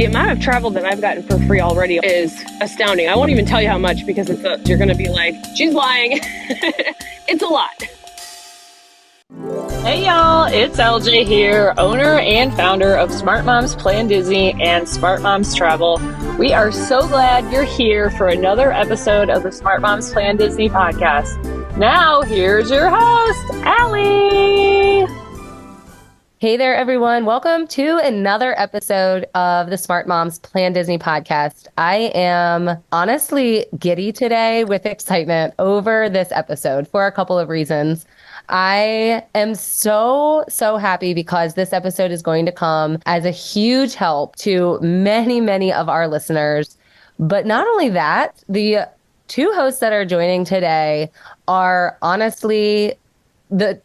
The amount of travel that I've gotten for free already is astounding. I won't even tell you how much because you're going to be like, she's lying. It's a lot. Hey y'all, it's LJ here, owner and founder of Smart Moms Plan Disney and Smart Moms Travel. We are so glad you're here for another episode of the Smart Moms Plan Disney podcast. Now, here's your host, Allie. Hey there, everyone. Welcome to another episode of the Smart Moms Plan Disney podcast. I am honestly giddy today with excitement over this episode for a couple of reasons. I am so happy because this episode is going to come as a huge help to many of our listeners. But not only that, the two hosts that are joining today are honestly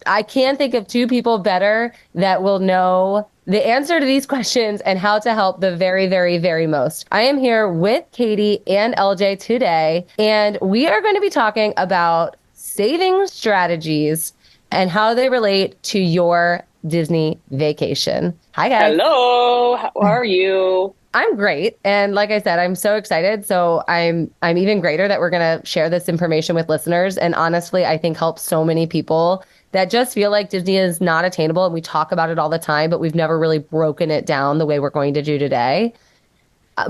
I can't think of two people better that will know the answer to these questions and how to help the very most. I am here with Katie and LJ today, and we are going to be talking about saving strategies and how they relate to your Disney vacation. Hi, guys. Hello. How are you? I'm great. And like I said, I'm so excited. So I'm even greater that we're going to share this information with listeners. And honestly, I think help so many people that just feel like Disney is not attainable. And we talk about it all the time, but we've never really broken it down the way we're going to do today.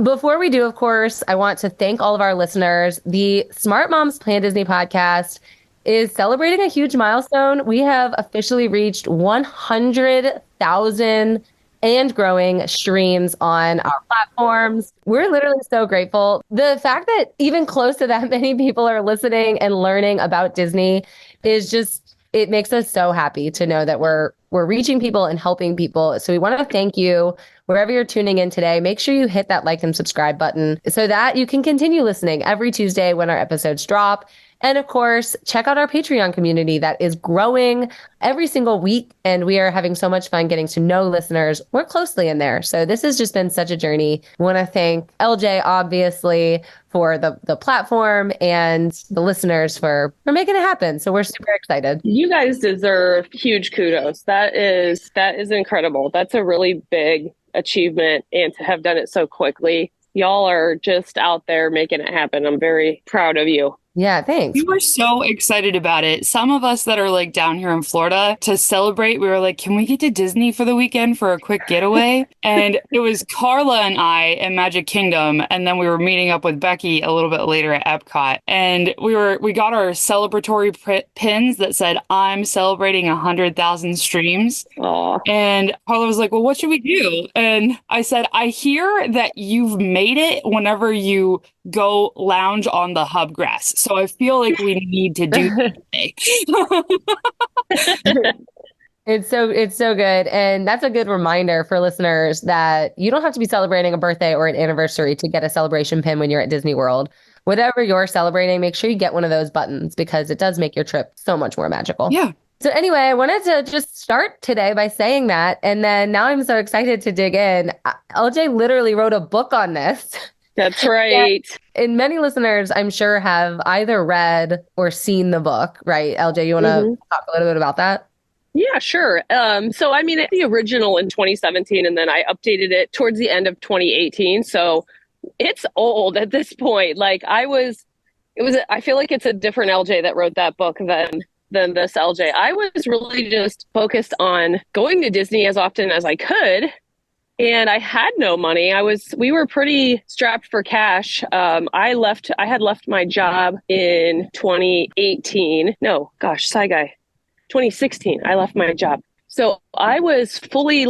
Before we do, of course, I want to thank all of our listeners. The Smart Moms Plan Disney podcast is celebrating a huge milestone. We have officially reached 100,000 and growing streams on our platforms. We're literally so grateful. The fact that even close to that many people are listening and learning about Disney is just, it makes us so happy to know that we're reaching people and helping people. So we want to thank you wherever you're tuning in today. Make sure you hit that like and subscribe button so that you can continue listening every Tuesday when our episodes drop. And of course, check out our Patreon community that is growing every single week. And we are having so much fun getting to know listeners more closely in there. So this has just been such a journey. I want to thank LJ, obviously, for the platform and the listeners for making it happen. So we're super excited. You guys deserve huge kudos. That is incredible. That's a really big achievement. And to have done it so quickly, y'all are just out there making it happen. I'm very proud of you. Yeah, thanks. We were so excited about it. Some of us that are like down here in Florida to celebrate, we were like, can we get to Disney for the weekend for a quick getaway? And it was Carla and I in Magic Kingdom. And then we were meeting up with Becky a little bit later at Epcot. And we got our celebratory pins that said, I'm celebrating 100,000 streams. Aww. And Carla was like, well, what should we do? And I said, I hear that you've made it whenever you go lounge on the hub grass. So I feel like we need to do that today. It's so good. And that's a good reminder for listeners that you don't have to be celebrating a birthday or an anniversary to get a celebration pin when you're at Disney World. Whatever you're celebrating, make sure you get one of those buttons because it does make your trip so much more magical. Yeah. So anyway, I wanted to just start today by saying that. And then now I'm so excited to dig in. LJ literally wrote a book on this. That's right. And many listeners, I'm sure, have either read or seen the book, right? LJ, you want to talk a little bit about that? Yeah, sure. So, I mean, the original in 2017, and then I updated it towards the end of 2018. So it's old at this point. Like I feel like it's a different LJ that wrote that book than this LJ. I was really just focused on going to Disney as often as I could. And I had no money. We were pretty strapped for cash. I had left my job in 2018. No, gosh, 2016. I left my job. So I was fully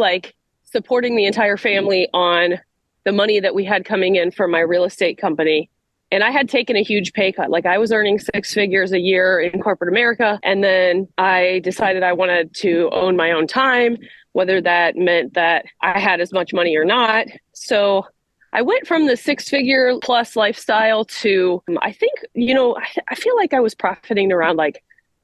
supporting the entire family on the money that we had coming in from my real estate company. And I had taken a huge pay cut. I was earning 6 figures a year in corporate America. And then I decided I wanted to own my own time, whether that meant that I had as much money or not. So I went from the 6-figure plus lifestyle to, I think, I feel like I was profiting around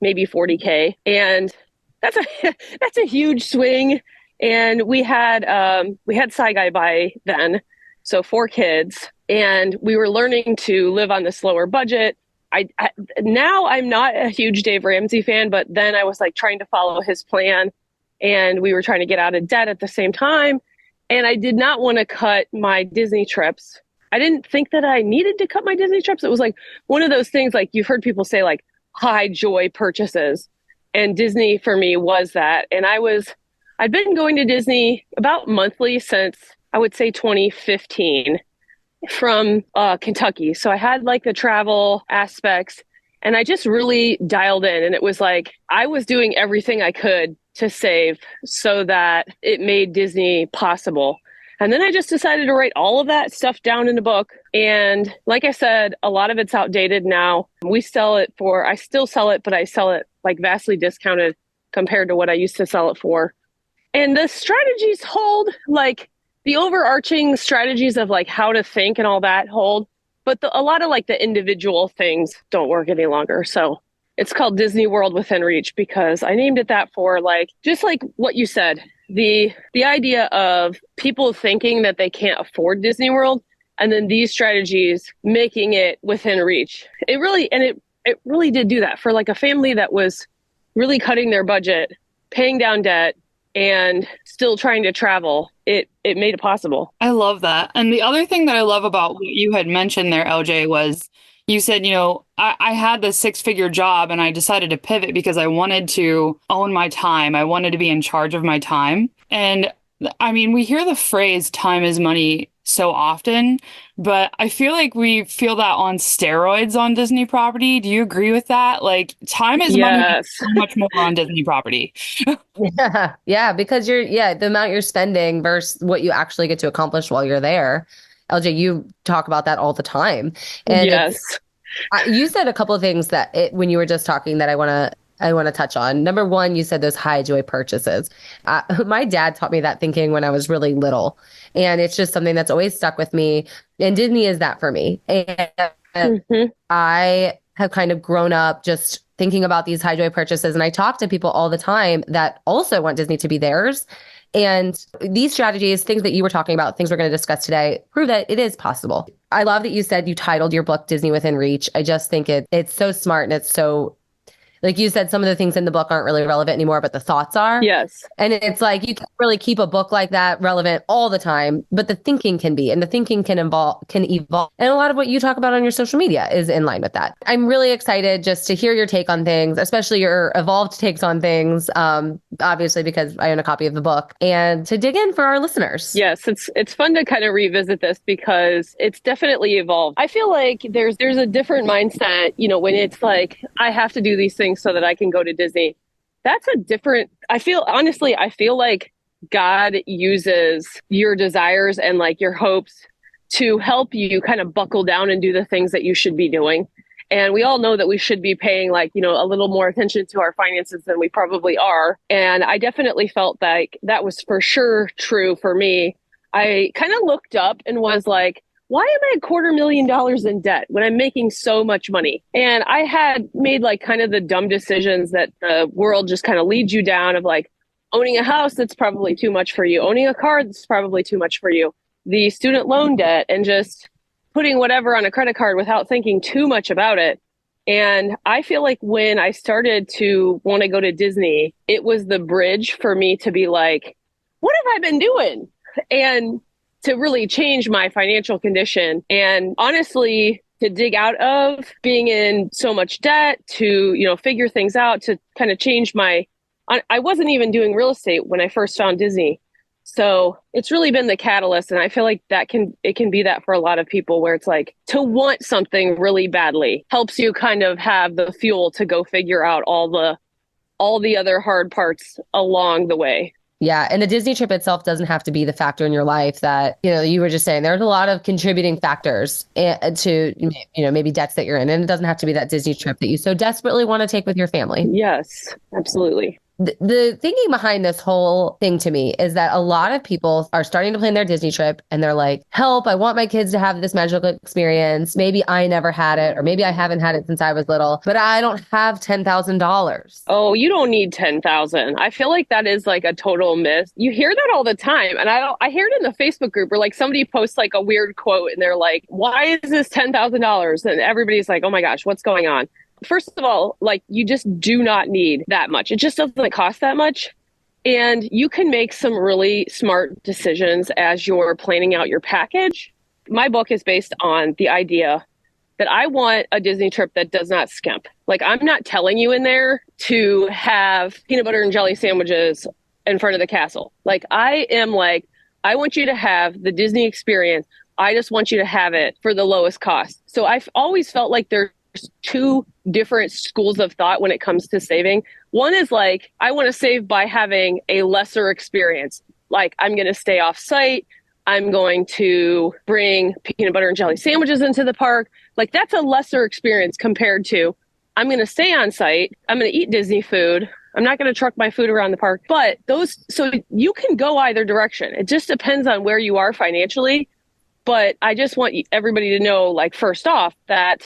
maybe 40K. And that's a huge swing. And we had Saigai by then. So 4 kids. And we were learning to live on the slower budget. Now I'm not a huge Dave Ramsey fan, but then I was trying to follow his plan, and we were trying to get out of debt at the same time. And I did not want to cut my Disney trips. I didn't think that I needed to cut my Disney trips. It was like one of those things, like you've heard people say, like high joy purchases. And Disney for me was that. And I'd been going to Disney about monthly since I would say 2015 from Kentucky. So I had like the travel aspects and I just really dialed in. And it was like I was doing everything I could to save so that it made Disney possible. And then I just decided to write all of that stuff down in a book. And like I said, a lot of it's outdated now. I still sell it, but I sell it like vastly discounted compared to what I used to sell it for. And the strategies hold, like the overarching strategies of like how to think and all that hold. But a lot of like the individual things don't work any longer. So it's called Disney World Within Reach because I named it that for like, just like what you said, the idea of people thinking that they can't afford Disney World and then these strategies making it within reach. It really did do that for like a family that was really cutting their budget, paying down debt, and still trying to travel. It made it possible. I love that. And the other thing that I love about what you had mentioned there, LJ, was you said, I had this six-figure job and I decided to pivot because I wanted to own my time. I wanted to be in charge of my time. And I mean, we hear the phrase time is money so often, but I feel like we feel that on steroids on Disney property. Do you agree with that? Like time is money Yes. so much more on Disney property. Yeah, yeah, because the amount you're spending versus what you actually get to accomplish while you're there. LJ, you talk about that all the time. And Yes. you said a couple of things when you were just talking that I want to touch on. Number one, you said those high joy purchases. My dad taught me that thinking when I was really little, and it's just something that's always stuck with me. And Disney is that for me. And I have kind of grown up just thinking about these high joy purchases, and I talk to people all the time that also want Disney to be theirs. And these strategies, things that you were talking about, things we're going to discuss today, prove that it is possible. I love that you said you titled your book Disney Within Reach. I just think it's so smart, and it's so, like you said, some of the things in the book aren't really relevant anymore, but the thoughts are. Yes. And it's like you can really keep a book like that relevant all the time, but the thinking can be, and the thinking can evolve. And a lot of what you talk about on your social media is in line with that. I'm really excited just to hear your take on things, especially your evolved takes on things, obviously because I own a copy of the book, and to dig in for our listeners. Yes, it's fun to kind of revisit this because it's definitely evolved. I feel like there's a different mindset, when it's like, I have to do these things so that I can go to Disney. That's a different, I feel like God uses your desires and like your hopes to help you kind of buckle down and do the things that you should be doing. And we all know that we should be paying like, a little more attention to our finances than we probably are. And I definitely felt like that was for sure true for me. I kind of looked up and was like, why am I $250,000 in debt when I'm making so much money? And I had made like kind of the dumb decisions that the world just kind of leads you down of like owning a house that's probably too much for you, owning a car that's probably too much for you, the student loan debt, and just putting whatever on a credit card without thinking too much about it. And I feel like when I started to want to go to Disney, it was the bridge for me to be like, what have I been doing? And to really change my financial condition. And honestly, to dig out of being in so much debt, to, figure things out, to kind of change I wasn't even doing real estate when I first found Disney. So it's really been the catalyst. And I feel like it can be that for a lot of people where it's like to want something really badly helps you kind of have the fuel to go figure out all the other hard parts along the way. Yeah. And the Disney trip itself doesn't have to be the factor in your life that, you were just saying. There's a lot of contributing factors to, maybe debts that you're in. And it doesn't have to be that Disney trip that you so desperately want to take with your family. Yes, absolutely. The thinking behind this whole thing to me is that a lot of people are starting to plan their Disney trip and they're like, help, I want my kids to have this magical experience. Maybe I never had it, or maybe I haven't had it since I was little, but I don't have $10,000. Oh, you don't need 10,000. I feel like that is like a total myth. You hear that all the time. And I hear it in the Facebook group where like somebody posts like a weird quote and they're like, why is this $10,000? And everybody's like, oh my gosh, what's going on? First of all, like you just do not need that much. It just doesn't cost that much. And you can make some really smart decisions as you're planning out your package. My book is based on the idea that I want a Disney trip that does not skimp. Like, I'm not telling you in there to have peanut butter and jelly sandwiches in front of the castle. Like, I want you to have the Disney experience. I just want you to have it for the lowest cost. So I've always felt like there's two different schools of thought when it comes to saving. One is like, I want to save by having a lesser experience. Like, I'm going to stay off site. I'm going to bring peanut butter and jelly sandwiches into the park. Like, that's a lesser experience compared to, I'm going to stay on site. I'm going to eat Disney food. I'm not going to truck my food around the park. But so you can go either direction. It just depends on where you are financially. But I just want everybody to know, like, first off, that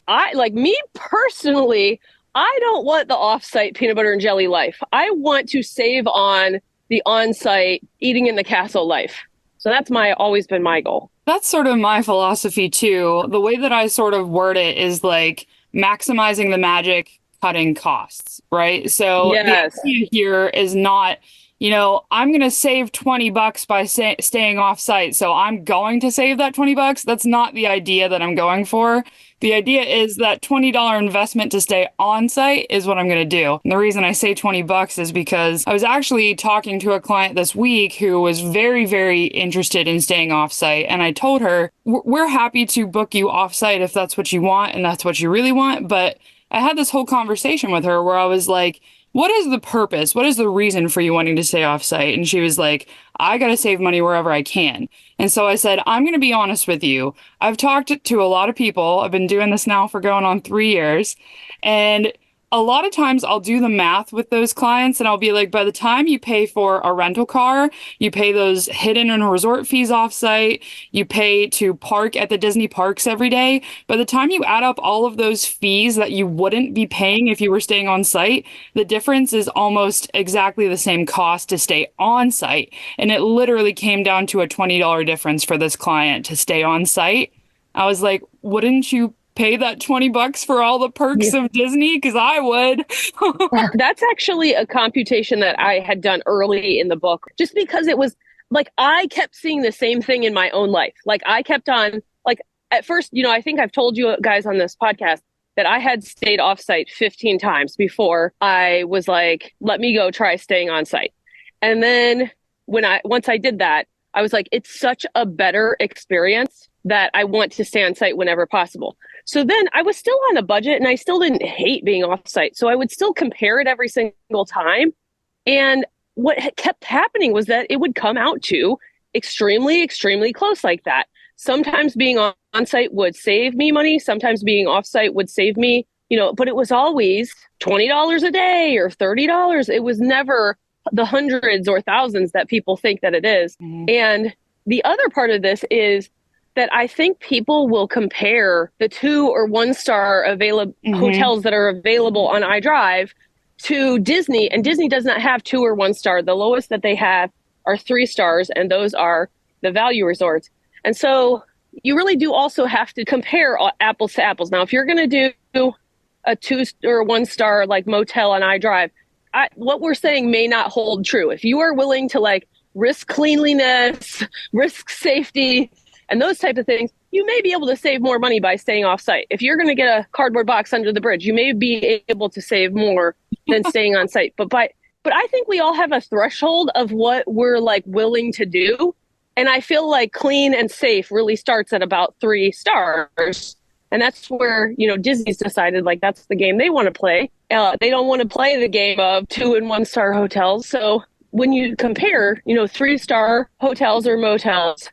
me personally, I don't want the off-site peanut butter and jelly life. I want to save on the on-site eating in the castle life. So that's always been my goal. That's sort of my philosophy too. The way that I sort of word it is like maximizing the magic, cutting costs, right? So Yes. the idea here is not, I'm going to save $20 by staying off site. So I'm going to save that $20. That's not the idea that I'm going for. The idea is that $20 investment to stay on site is what I'm going to do. And the reason I say $20 is because I was actually talking to a client this week who was very, very interested in staying off site. And I told her, we're happy to book you off site if that's what you want and that's what you really want. But I had this whole conversation with her where I was like, what is the purpose? What is the reason for you wanting to stay off site? And she was like, I got to save money wherever I can. And so I said, I'm going to be honest with you. I've talked to a lot of people. I've been doing this now for going on 3 years. And a lot of times I'll do the math with those clients and I'll be like, by the time you pay for a rental car, you pay those hidden and resort fees offsite, you pay to park at the Disney parks every day. By the time you add up all of those fees that you wouldn't be paying if you were staying on site, the difference is almost exactly the same cost to stay on site. And it literally came down to a $20 difference for this client to stay on site. I was like, wouldn't you pay that $20 for all the perks of Disney? Because I would. That's actually a computation that I had done early in the book, just because it was like, I kept seeing the same thing in my own life. Like, I kept on, like, at first, I think I've told you guys on this podcast that I had stayed off site 15 times before I was like, let me go try staying on site. And then once I did that, I was like, it's such a better experience that I want to stay on site whenever possible. So then I was still on a budget and I still didn't hate being off site. So I would still compare it every single time. And what kept happening was that it would come out to extremely, extremely close like that. Sometimes being on site would save me money. Sometimes being off site would save me, but it was always $20 a day or $30. It was never the hundreds or thousands that people think that it is. Mm-hmm. And the other part of this is that I think people will compare the 2 or 1 star hotels that are available on iDrive to Disney, and Disney does not have 2 or 1 star. The lowest that they have are 3 stars, and those are the value resorts. And so you really do also have to compare apples to apples. Now, if you're going to do a 2 or 1 star like motel on iDrive, what we're saying may not hold true. If you are willing to like risk cleanliness, risk safety, and those type of things, you may be able to save more money by staying off site. If you're going to get a cardboard box under the bridge, you may be able to save more than staying on site. But I think we all have a threshold of what we're like willing to do. And I feel like clean and safe really starts at about 3 stars. And that's where, Disney's decided like that's the game they want to play. They don't want to play the game of 2 and 1 star hotels. So when you compare, 3 star hotels or motels,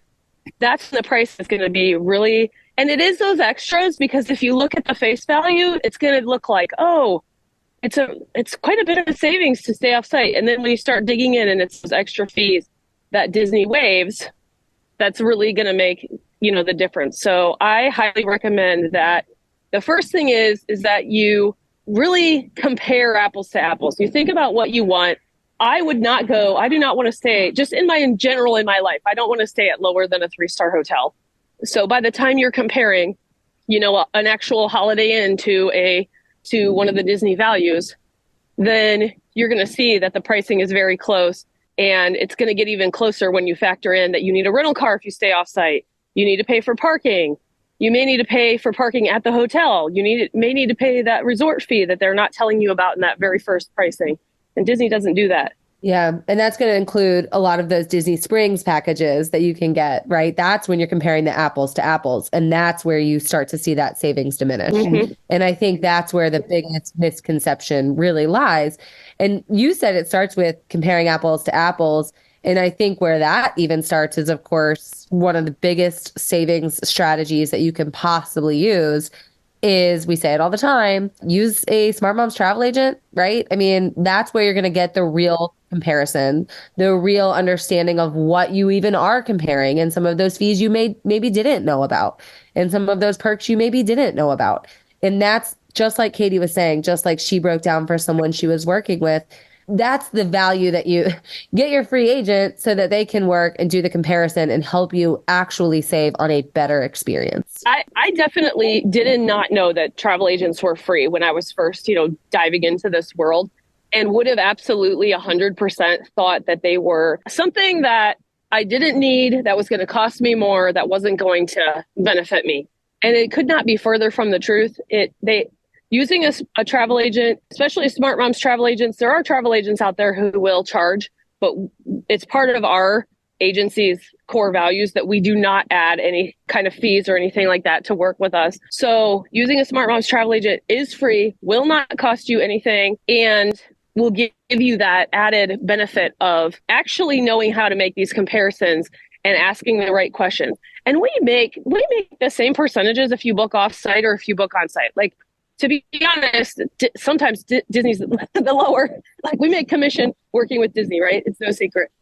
that's when the price is going to be really, and it is those extras, because if you look at the face value, it's going to look like, oh, it's quite a bit of a savings to stay off site. And then when you start digging in and it's those extra fees that Disney waives, that's really going to make, the difference. So I highly recommend that. The first thing is that you really compare apples to apples. You think about what you want. I do not want to stay just in my life. I don't want to stay at lower than a 3-star hotel. So by the time you're comparing, an actual Holiday Inn to one of the Disney values, then you're going to see that the pricing is very close. And it's going to get even closer when you factor in that you need a rental car if you stay off site. You need to pay for parking. You may need to pay for parking at the hotel. May need to pay that resort fee that they're not telling you about in that very first pricing. And Disney doesn't do that. Yeah. And that's going to include a lot of those Disney Springs packages that you can get, right? That's when you're comparing the apples to apples. And that's where you start to see that savings diminish. Mm-hmm. And I think that's where the biggest misconception really lies. And you said it starts with comparing apples to apples. And I think where that even starts is, of course, one of the biggest savings strategies that you can possibly use is, we say it all the time, use a Smart Moms travel agent, right? I mean, that's where you're going to get the real comparison, the real understanding of what you even are comparing, and some of those fees you maybe didn't know about, and some of those perks you maybe didn't know about. And that's just like Katie was saying, just like she broke down for someone she was working with. That's the value that you get your free agent so that they can work and do the comparison and help you actually save on a better experience. I definitely did not know that travel agents were free when I was first, diving into this world, and would have absolutely 100% thought that they were something that I didn't need, that was going to cost me more, that wasn't going to benefit me. And it could not be further from the truth. Using a travel agent, especially Smart Moms travel agents, there are travel agents out there who will charge, but it's part of our agency's core values that we do not add any kind of fees or anything like that to work with us. So using a Smart Moms travel agent is free, will not cost you anything, and will give you that added benefit of actually knowing how to make these comparisons and asking the right questions. And we make the same percentages if you book off site or if you book on site. Like, to be honest, sometimes Disney's the lower, like we make commission working with Disney, right? It's no secret.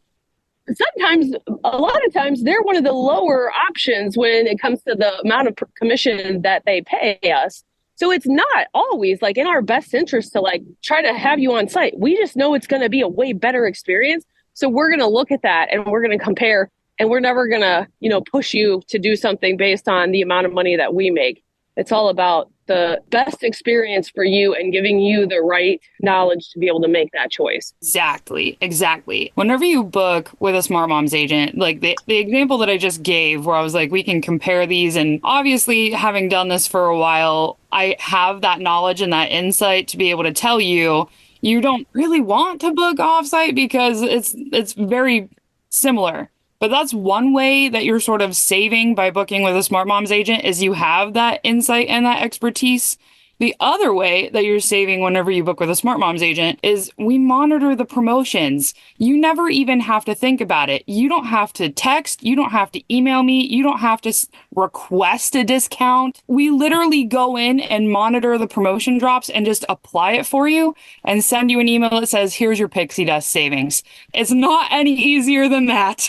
Sometimes, a lot of times, they're one of the lower options when it comes to the amount of commission that they pay us. So it's not always like in our best interest to like try to have you on site. We just know it's going to be a way better experience. So we're going to look at that and we're going to compare, and we're never going to, push you to do something based on the amount of money that we make. It's all about the best experience for you and giving you the right knowledge to be able to make that choice. Exactly. Whenever you book with a Smart Moms agent, like the example that I just gave where I was like, we can compare these, and obviously having done this for a while, I have that knowledge and that insight to be able to tell you, you don't really want to book offsite because it's very similar. But that's one way that you're sort of saving by booking with a Smart Moms agent, is you have that insight and that expertise. The other way that you're saving whenever you book with a Smart Moms agent is we monitor the promotions. You never even have to think about it. You don't have to text. You don't have to email me. You don't have to request a discount. We literally go in and monitor the promotion drops and just apply it for you and send you an email that says, here's your pixie dust savings. It's not any easier than that.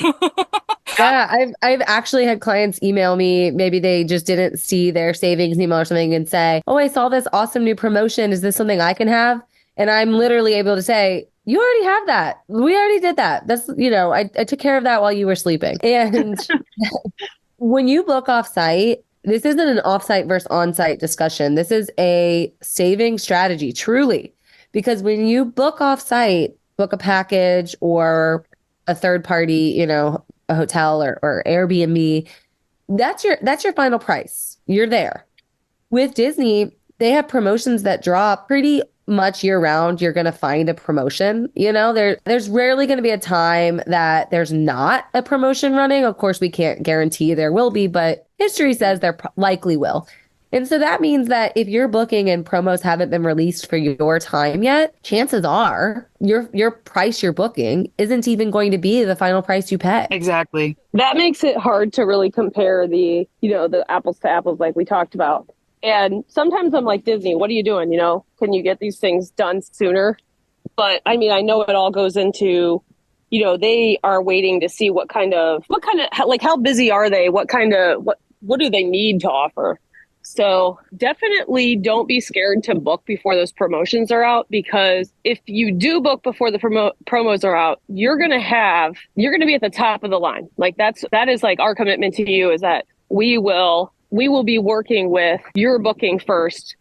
Yeah, I've actually had clients email me. Maybe they just didn't see their savings email or something and say, oh, I saw this awesome new promotion. Is this something I can have? And I'm literally able to say, you already have that. We already did that. That's, I took care of that while you were sleeping. And when you book off site, this isn't an off-site versus on-site discussion. This is a saving strategy, truly. Because when you book off site, book a package or a third party, a hotel or Airbnb, that's your final price. You're there. With Disney, they have promotions that drop pretty much year round. You're going to find a promotion. There's rarely going to be a time that there's not a promotion running. Of course, we can't guarantee there will be, but history says there likely will. And so that means that if you're booking and promos haven't been released for your time yet, chances are your price you're booking isn't even going to be the final price you pay. Exactly. That makes it hard to really compare the apples to apples like we talked about. And sometimes I'm like, Disney, what are you doing? Can you get these things done sooner? But I mean, I know it all goes into, they are waiting to see what kind of, how busy are they? What do they need to offer? So definitely don't be scared to book before those promotions are out, because if you do book before the promos are out, you're going to be at the top of the line. Like that is like our commitment to you, is that we will be working with your booking first.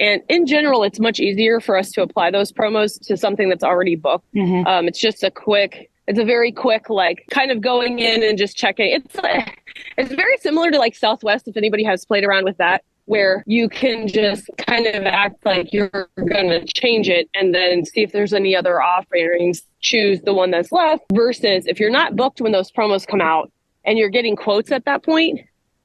And in general, it's much easier for us to apply those promos to something that's already booked. Mm-hmm. It's just a quick It's a very quick, like kind of going in and just checking. It's very similar to like Southwest, if anybody has played around with that, where you can just kind of act like you're going to change it and then see if there's any other offerings, choose the one that's left, versus if you're not booked when those promos come out and you're getting quotes at that point,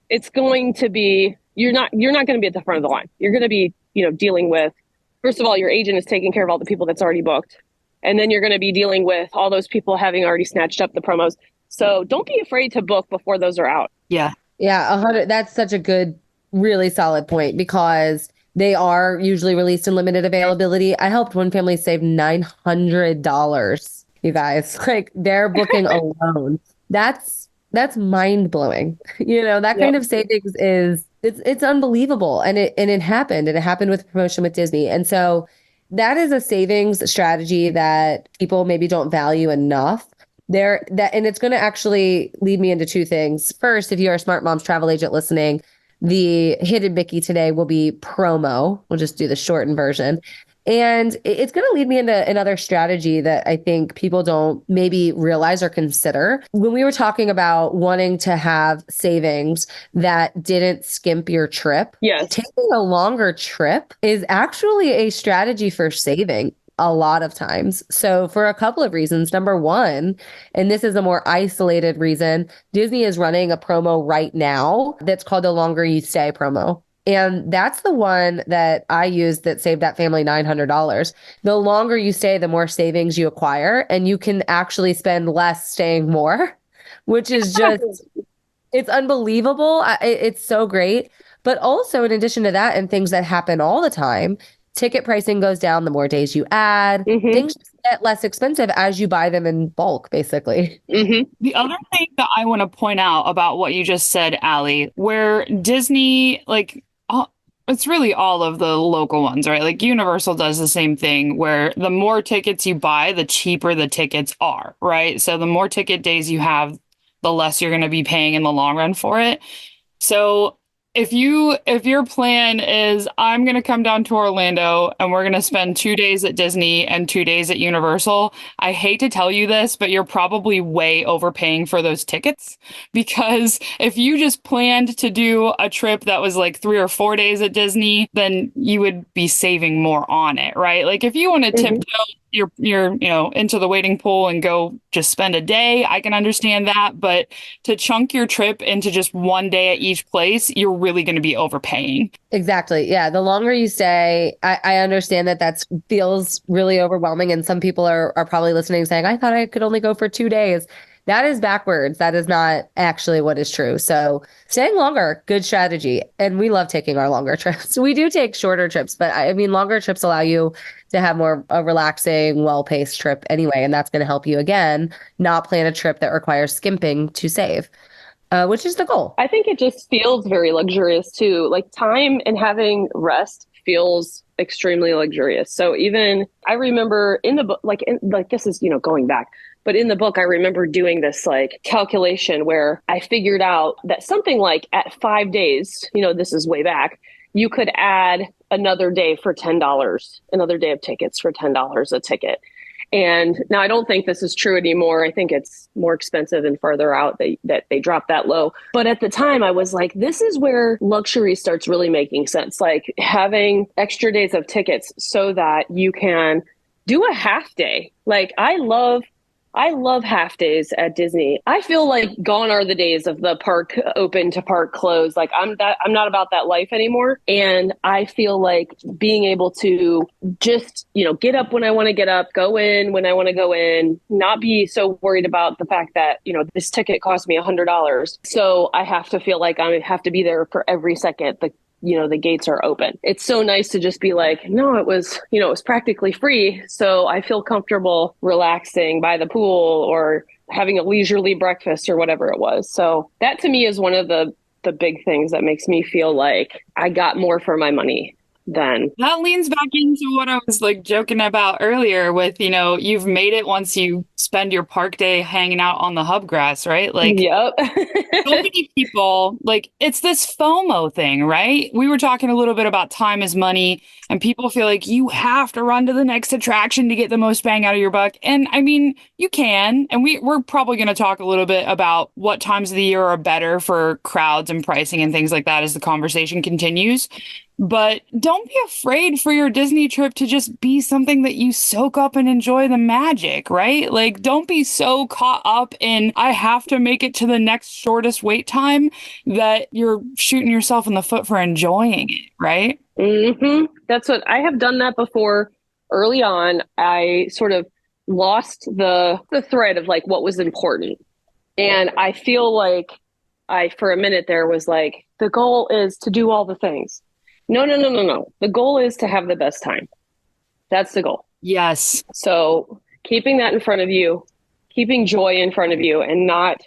it's going to be, you're not going to be at the front of the line. You're going to be, dealing with, first of all, your agent is taking care of all the people that's already booked. And then you're going to be dealing with all those people having already snatched up the promos. So don't be afraid to book before those are out. Yeah. Yeah, 100. That's such a good, really solid point because they are usually released in limited availability. I helped one family save $900, you guys. Like their booking alone. That's mind blowing. That kind of savings is it's unbelievable. And it happened. And it happened with promotion with Disney. And so that is a savings strategy that people maybe don't value enough. And it's going to actually lead me into two things. First, if you're a Smart Moms travel agent listening, the hidden Mickey today will be promo. We'll just do the shortened version. And it's going to lead me into another strategy that I think people don't maybe realize or consider. When we were talking about wanting to have savings that didn't skimp your trip, yes, taking a longer trip is actually a strategy for saving a lot of times. So for a couple of reasons. Number one, and this is a more isolated reason, Disney is running a promo right now that's called the Longer You Stay promo. And that's the one that I used that saved that family $900. The longer you stay, the more savings you acquire, and you can actually spend less staying more, which is just, it's unbelievable. It's so great. But also, in addition to that, and things that happen all the time, ticket pricing goes down the more days you add. Things get less expensive as you buy them in bulk, basically. The other thing that I want to point out about what you just said, Allie, where Disney, it's really all of the local ones, right? Like Universal does the same thing where the more tickets you buy, the cheaper the tickets are, right? So the more ticket days you have, the less you're going to be paying in the long run for it. So if your plan is I'm going to come down to Orlando and we're going to spend 2 days at Disney and 2 days at Universal, I hate to tell you this, but you're probably way overpaying for those tickets, because if you just planned to do a trip that was like 3 or 4 days at Disney, then you would be saving more on it, right? Like if you want to tiptoe you're into the waiting pool and go just spend a day, I can understand that. But to chunk your trip into just 1 day at each place, you're really going to be overpaying. Exactly. Yeah. The longer you stay, I understand that feels really overwhelming. And some people are probably listening saying, I thought I could only go for 2 days. That is backwards. That is not actually what is true. So staying longer, good strategy. And we love taking our longer trips. We do take shorter trips, but I mean, longer trips allow you to have a relaxing, well-paced trip anyway. And that's going to help you, again, not plan a trip that requires skimping to save, which is the goal. I think it just feels very luxurious too. Like time and having rest feels extremely luxurious. So even I remember in the book, this is, going back, but in the book, I remember doing this like calculation where I figured out that something like at 5 days, this is way back, you could add another day for $10, another day of tickets for $10 a ticket. And now I don't think this is true anymore. I think it's more expensive and farther out that they dropped that low. But at the time I was like, this is where luxury starts really making sense. Like having extra days of tickets so that you can do a half day. Like I love half days at Disney. I feel like gone are the days of the park open to park closed. Like I'm not about that life anymore. And I feel like being able to just, get up when I want to get up, go in when I want to go in, not be so worried about the fact that, this ticket cost me $100. So I have to feel like I have to be there for every second the gates are open. It's so nice to just be like, no, it was practically free. So I feel comfortable relaxing by the pool or having a leisurely breakfast or whatever it was. So that to me is one of the big things that makes me feel like I got more for my money. then. That leans back into what I was like joking about earlier with, you've made it once you spend your park day hanging out on the hub grass, right? Like Yep. so many people, like it's this FOMO thing, right? We were talking a little bit about time is money, and people feel like you have to run to the next attraction to get the most bang out of your buck. And I mean, you can, and we're probably going to talk a little bit about what times of the year are better for crowds and pricing and things like that as the conversation continues. But don't be afraid for your Disney trip to just be something that you soak up and enjoy the magic, right? Like, don't be so caught up in, I have to make it to the next shortest wait time that you're shooting yourself in the foot for enjoying it, right? That's what I have done that before. Early on, I sort of lost the thread of like what was important. And I feel like I, for a minute there, was like, the goal is to do all the things. No, no, no, no, no. The goal is to have the best time. That's the goal. Yes. So keeping that in front of you, keeping joy in front of you, and not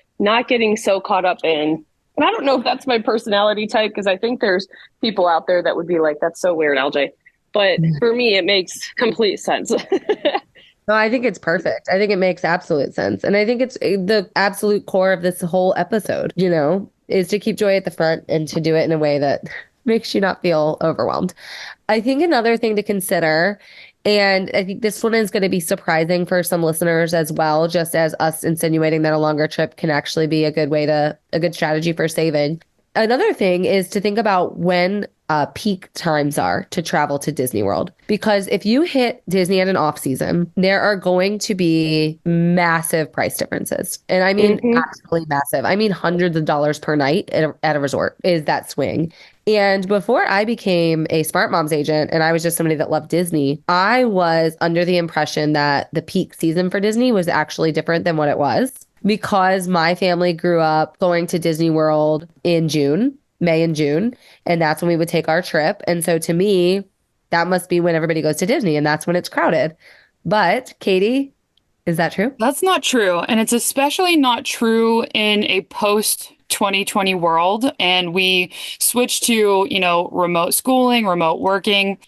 getting so caught up in. And I don't know if that's my personality type, because I think there's people out there that would be like, "That's so weird, LJ." But for me, it makes complete sense. No, I think it's perfect. I think it makes absolute sense. And I think it's the absolute core of this whole episode, is to keep joy at the front and to do it in a way that makes you not feel overwhelmed. I think another thing to consider, and I think this one is going to be surprising for some listeners as well, just as us insinuating that a longer trip can actually be a good strategy for saving. Another thing is to think about when peak times are to travel to Disney World. Because if you hit Disney at an off season, there are going to be massive price differences. And I mean, absolutely massive. I mean, hundreds of dollars per night at a resort is that swing. And before I became a Smart Moms agent and I was just somebody that loved Disney, I was under the impression that the peak season for Disney was actually different than what it was, because my family grew up going to Disney World in June, May and June, and that's when we would take our trip. And so to me, that must be when everybody goes to Disney and that's when it's crowded. But Katie, is that true? That's not true. And it's especially not true in a post 2020 world. And we switched to, remote schooling, remote working.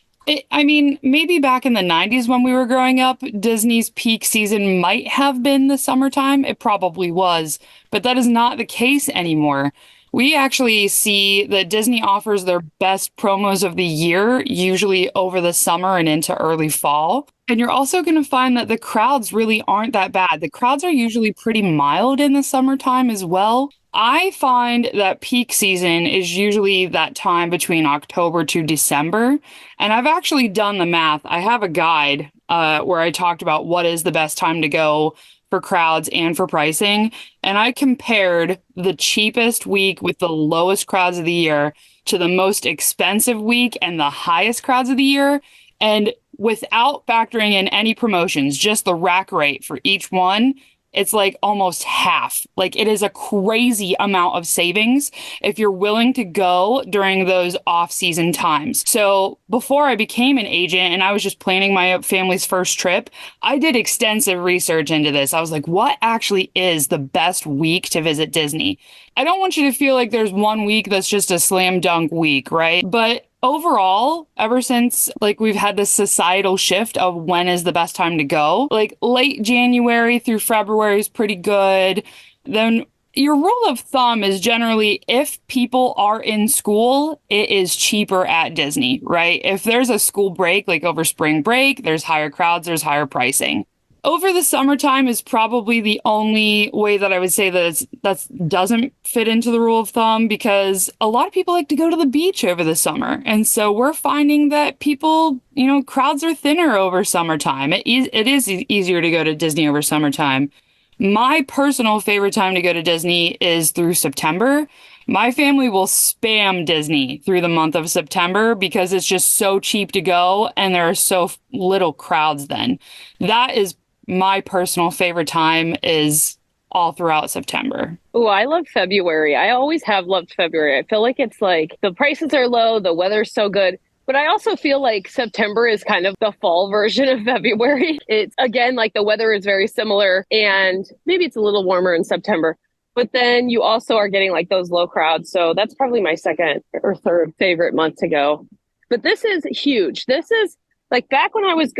I mean, maybe back in the 90s when we were growing up, Disney's peak season might have been the summertime. It probably was, but that is not the case anymore. We actually see that Disney offers their best promos of the year, usually over the summer and into early fall. And you're also going to find that the crowds really aren't that bad. The crowds are usually pretty mild in the summertime as well. I find that peak season is usually that time between October to December. And I've actually done the math. I have a guide where I talked about what is the best time to go for crowds and for pricing. And I compared the cheapest week with the lowest crowds of the year to the most expensive week and the highest crowds of the year. And without factoring in any promotions, just the rack rate for each one, it's like almost half. Like it is a crazy amount of savings if you're willing to go during those off-season times. So before I became an agent and I was just planning my family's first trip, I did extensive research into this. I was like, what actually is the best week to visit Disney? I don't want you to feel like there's one week that's just a slam dunk week, right? But overall, ever since like we've had this societal shift of when is the best time to go, like late January through February is pretty good. Then your rule of thumb is generally if people are in school, it is cheaper at Disney, right? If there's a school break, like over spring break, there's higher crowds, there's higher pricing. Over the summertime is probably the only way that I would say that doesn't fit into the rule of thumb, because a lot of people like to go to the beach over the summer. And so we're finding that people, crowds are thinner over summertime. It is easier to go to Disney over summertime. My personal favorite time to go to Disney is through September. My family will spam Disney through the month of September because it's just so cheap to go and there are so little crowds then. That is my personal favorite time, is all throughout September. Oh, I love February. I always have loved February. I feel like it's like the prices are low, the weather's so good. But I also feel like September is kind of the fall version of February. It's again, like the weather is very similar and maybe it's a little warmer in September. But then you also are getting like those low crowds. So that's probably my second or third favorite month to go. But this is huge. This is like back when I was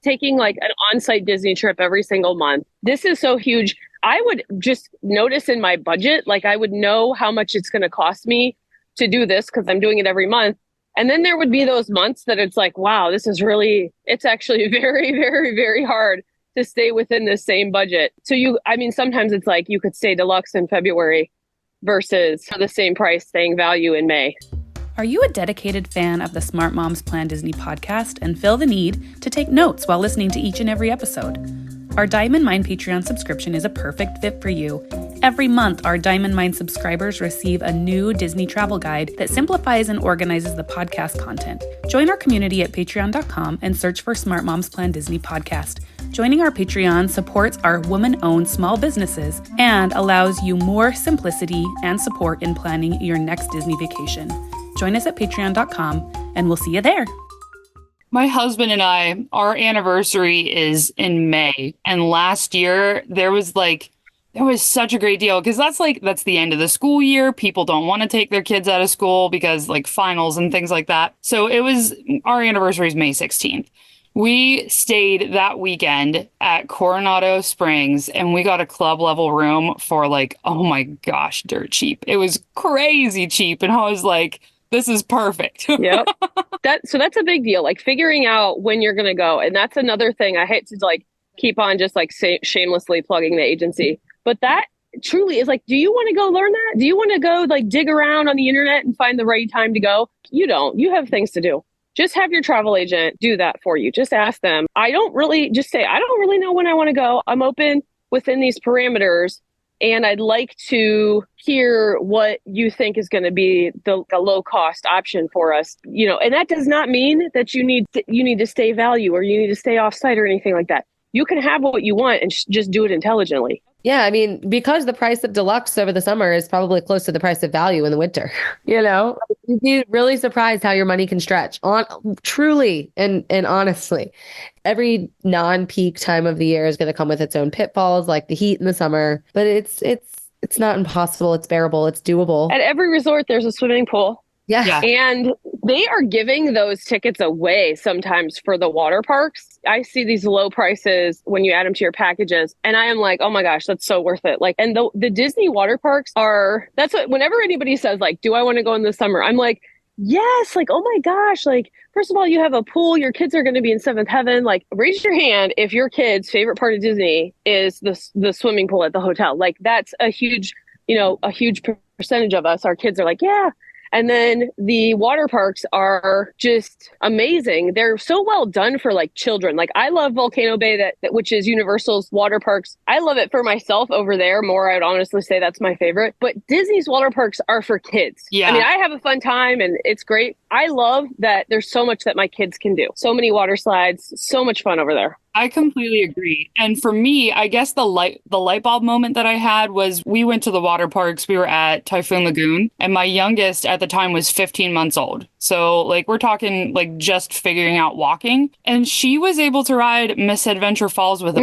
taking like an on-site Disney trip every single month. This is so huge. I would just notice in my budget, like I would know how much it's going to cost me to do this because I'm doing it every month. And then there would be those months that it's like, wow, it's actually very, very, very hard to stay within the same budget. So sometimes it's like you could stay deluxe in February versus for the same price staying value in May. Are you a dedicated fan of the Smart Moms Plan Disney podcast and feel the need to take notes while listening to each and every episode? Our Diamond Mine Patreon subscription is a perfect fit for you. Every month, our Diamond Mine subscribers receive a new Disney travel guide that simplifies and organizes the podcast content. Join our community at patreon.com and search for Smart Moms Plan Disney podcast. Joining our Patreon supports our woman-owned small businesses and allows you more simplicity and support in planning your next Disney vacation. Join us at patreon.com and we'll see you there. My husband and I, our anniversary is in May. And last year there was such a great deal because that's the end of the school year. People don't want to take their kids out of school because like finals and things like that. So our anniversary is May 16th. We stayed that weekend at Coronado Springs and we got a club level room for like, oh my gosh, dirt cheap. It was crazy cheap. And I was like, this is perfect. Yep. So that's a big deal. Like figuring out when you're going to go. And that's another thing. I hate to like keep on just like shamelessly plugging the agency, but that truly is like, do you want to go learn that? Do you want to go like dig around on the internet and find the right time to go? You don't. You have things to do. Just have your travel agent do that for you. Just ask them. I don't really know when I want to go. I'm open within these parameters. And I'd like to hear what you think is going to be the low cost option for us. And that does not mean that you need to stay value or you need to stay off site or anything like that. You can have what you want and just do it intelligently. Yeah, I mean, because the price of deluxe over the summer is probably close to the price of value in the winter, you'd be really surprised how your money can stretch truly and honestly. Every non-peak time of the year is going to come with its own pitfalls, like the heat in the summer, but it's not impossible. It's bearable. It's doable. At every resort, there's a swimming pool. Yeah. And they are giving those tickets away sometimes for the water parks. I see these low prices when you add them to your packages. And I am like, oh my gosh, that's so worth it. Like, and the Disney water parks that's what, whenever anybody says like, do I want to go in the summer? I'm like, yes. Like, oh my gosh. Like, first of all, you have a pool. Your kids are going to be in seventh heaven. Like, raise your hand if your kid's favorite part of Disney is the swimming pool at the hotel. Like, that's a huge percentage of us. Our kids are like, yeah. And then the water parks are just amazing. They're so well done for like children. Like I love Volcano Bay, which is Universal's water parks. I love it for myself over there more. I would honestly say that's my favorite. But Disney's water parks are for kids. Yeah. I mean, I have a fun time and it's great. I love that there's so much that my kids can do. So many water slides, so much fun over there. I completely agree. And for me, I guess the light bulb moment that I had was we went to the water parks. We were at Typhoon Lagoon and my youngest at the time was 15 months old. So like we're talking like just figuring out walking. And she was able to ride Misadventure Falls with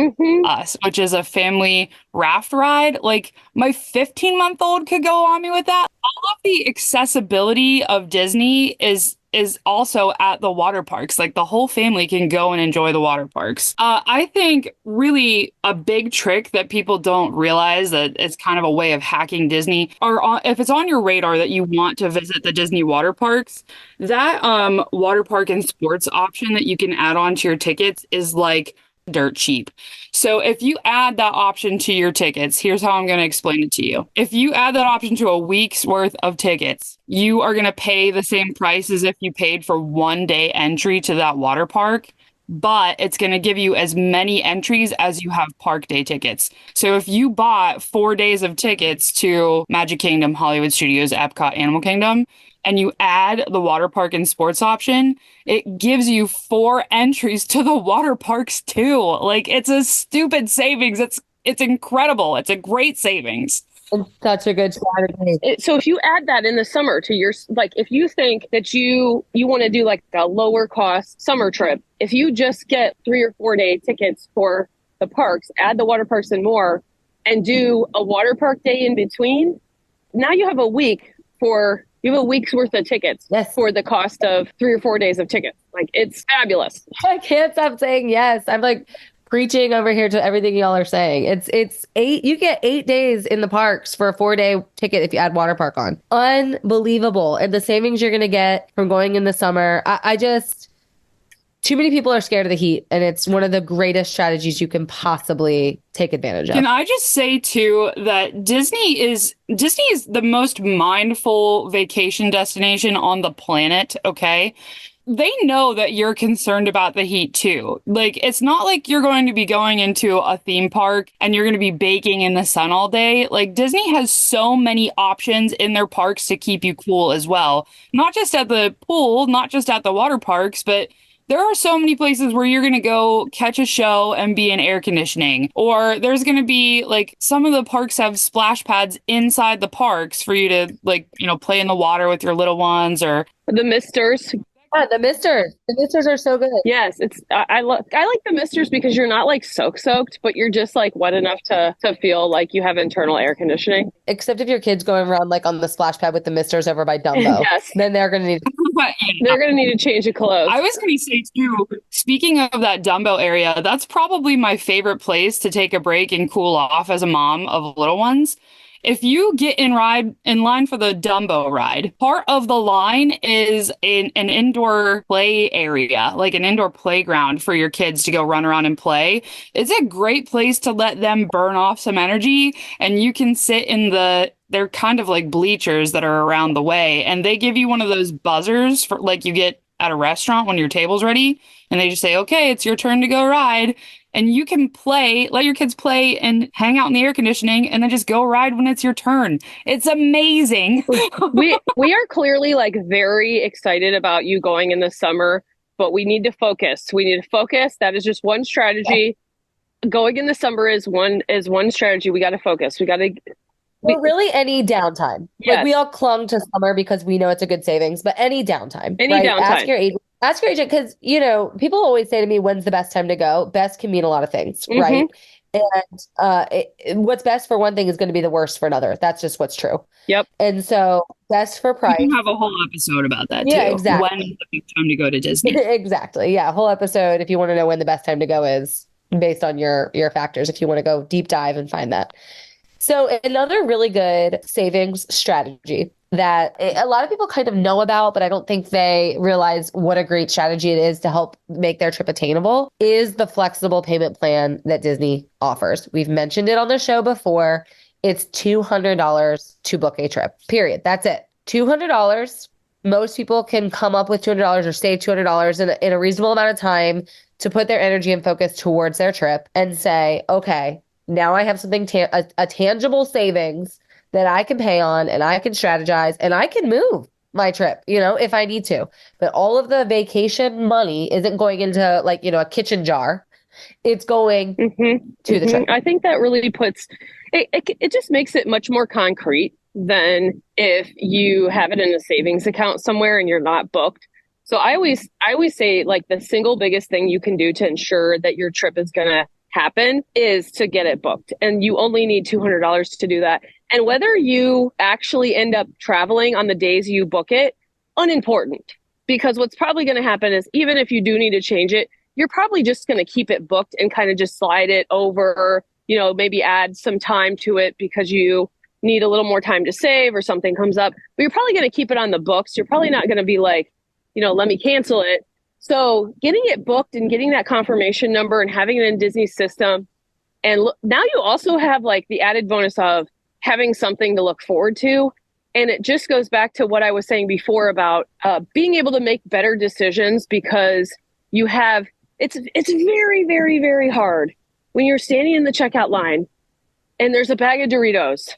us, which is a family raft ride. Like my 15-month-old could go on me with that. All of the accessibility of Disney is also at the water parks. Like the whole family can go and enjoy the water parks. I think really a big trick that people don't realize that it's kind of a way of hacking Disney, or if it's on your radar that you want to visit the Disney water parks, that water park and sports option that you can add on to your tickets is like dirt cheap. So if you add that option to your tickets, here's how I'm going to explain it to you. If you add that option to a week's worth of tickets, you are going to pay the same price as if you paid for 1 day entry to that water park, but it's going to give you as many entries as you have park day tickets. So if you bought 4 days of tickets to Magic Kingdom, Hollywood Studios, Epcot, Animal Kingdom, and you add the water park and sports option, it gives you 4 entries to the water parks too. Like it's a stupid savings. It's incredible. It's a great savings. It's such a good strategy. So if you add that in the summer to your, like if you think that you want to do like a lower cost summer trip, if you just get 3 or 4 day tickets for the parks, add the water parks and more, and do a water park day in between, now you have a week for You have a week's worth of tickets Yes. for the cost of 3 or 4 days of tickets. Like, it's fabulous. I can't stop saying yes. I'm like preaching over here to everything y'all are saying. It's 8, you get 8 days in the parks for a 4-day ticket if you add water park on. Unbelievable. And the savings you're gonna get from going in the summer. I just too many people are scared of the heat, and it's one of the greatest strategies you can possibly take advantage of. Can I just say too that Disney is the most mindful vacation destination on the planet, okay? They know that you're concerned about the heat too. Like, it's not like you're going to be going into a theme park and you're going to be baking in the sun all day. Like, Disney has so many options in their parks to keep you cool as well. Not just at the pool, not just at the water parks, but there are so many places where you're going to go catch a show and be in air conditioning. Or there's going to be like some of the parks have splash pads inside the parks for you to like, play in the water with your little ones or The misters. Yeah, the misters. The misters are so good. Yes, I like the misters because you're not like soaked, but you're just like wet enough to feel like you have internal air conditioning. Except if your kid's going around like on the splash pad with the misters over by Dumbo. Yes. Then they're gonna need They're gonna need to change of clothes. I was going to say too, speaking of that Dumbo area, that's probably my favorite place to take a break and cool off as a mom of little ones. If you get in line for the Dumbo ride, part of the line is an indoor play area, like an indoor playground for your kids to go run around and play. It's a great place to let them burn off some energy, and you can sit in they're kind of like bleachers that are around the way, and they give you one of those buzzers for like you get at a restaurant when your table's ready, and they just say, okay, it's your turn to go ride. And you can let your kids play and hang out in the air conditioning and then just go ride when it's your turn. It's amazing. we are clearly like very excited about you going in the summer, but we need to focus. That is just one strategy. Going in the summer is one strategy. We got to focus. Well, really any downtime. Yes. Like we all clung to summer because we know it's a good savings, but any downtime. Any downtime. Ask your agent because, people always say to me, when's the best time to go? Best can mean a lot of things, right? And what's best for one thing is going to be the worst for another. That's just what's true. Yep. And so best for price. You have a whole episode about that too. Yeah, exactly. When is the best time to go to Disney? Exactly. Yeah, a whole episode if you want to know when the best time to go is based on your factors, if you want to go deep dive and find that. So another really good savings strategy that a lot of people kind of know about, but I don't think they realize what a great strategy it is to help make their trip attainable is the flexible payment plan that Disney offers. We've mentioned it on the show before. It's $200 to book a trip, period. That's it. $200. Most people can come up with $200 or save $200 in a reasonable amount of time to put their energy and focus towards their trip and say, okay, now I have something, a tangible savings that I can pay on and I can strategize and I can move my trip, if I need to. But all of the vacation money isn't going into like, a kitchen jar. It's going to the trip. I think that really puts it just makes it much more concrete than if you have it in a savings account somewhere and you're not booked. So I always say like the single biggest thing you can do to ensure that your trip is going to happen is to get it booked. And you only need $200 to do that. And whether you actually end up traveling on the days you book it, unimportant. Because what's probably going to happen is even if you do need to change it, you're probably just going to keep it booked and kind of just slide it over, maybe add some time to it because you need a little more time to save or something comes up. But you're probably going to keep it on the books. You're probably not going to be like, let me cancel it. So getting it booked and getting that confirmation number and having it in Disney's system. And now you also have like the added bonus of having something to look forward to. And it just goes back to what I was saying before about being able to make better decisions because you have, it's very, very, very hard when you're standing in the checkout line and there's a bag of Doritos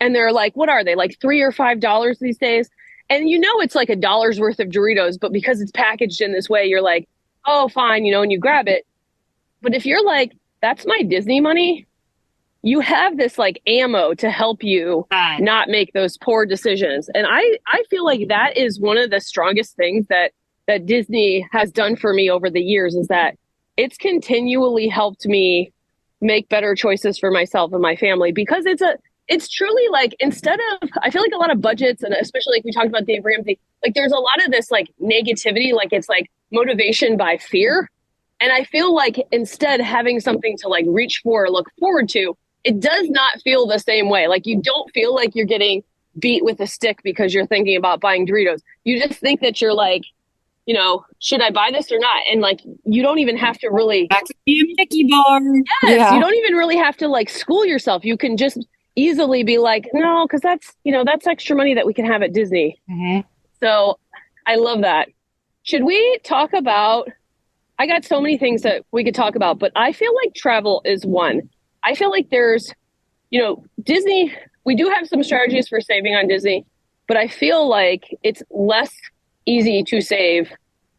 and they're like, what are they? Like $3 or $5 these days? And it's like $1 worth of Doritos, but because it's packaged in this way, you're like, oh, fine, and you grab it. But if you're like, that's my Disney money, you have this like ammo to help you not make those poor decisions. And I feel like that is one of the strongest things that Disney has done for me over the years is that it's continually helped me make better choices for myself and my family because it's it's truly like, instead of, I feel like a lot of budgets, and especially like we talked about Dave Ramsey, like there's a lot of this like negativity, like it's like motivation by fear. And I feel like instead having something to like reach for or look forward to, it does not feel the same way. Like you don't feel like you're getting beat with a stick because you're thinking about buying Doritos. You just think that you're like, you know, should I buy this or not? And like, you don't even have to really, Back to be a Mickey bar. yes, you don't even really have to like school yourself. You can just easily be like, no, because that's, you know, that's extra money that we can have at Disney. Mm-hmm. So I love that. Should we talk about, I got so many things that we could talk about, but I feel like travel is one. I feel like there's, you know, Disney, we do have some strategies for saving on Disney, but I feel like it's less easy to save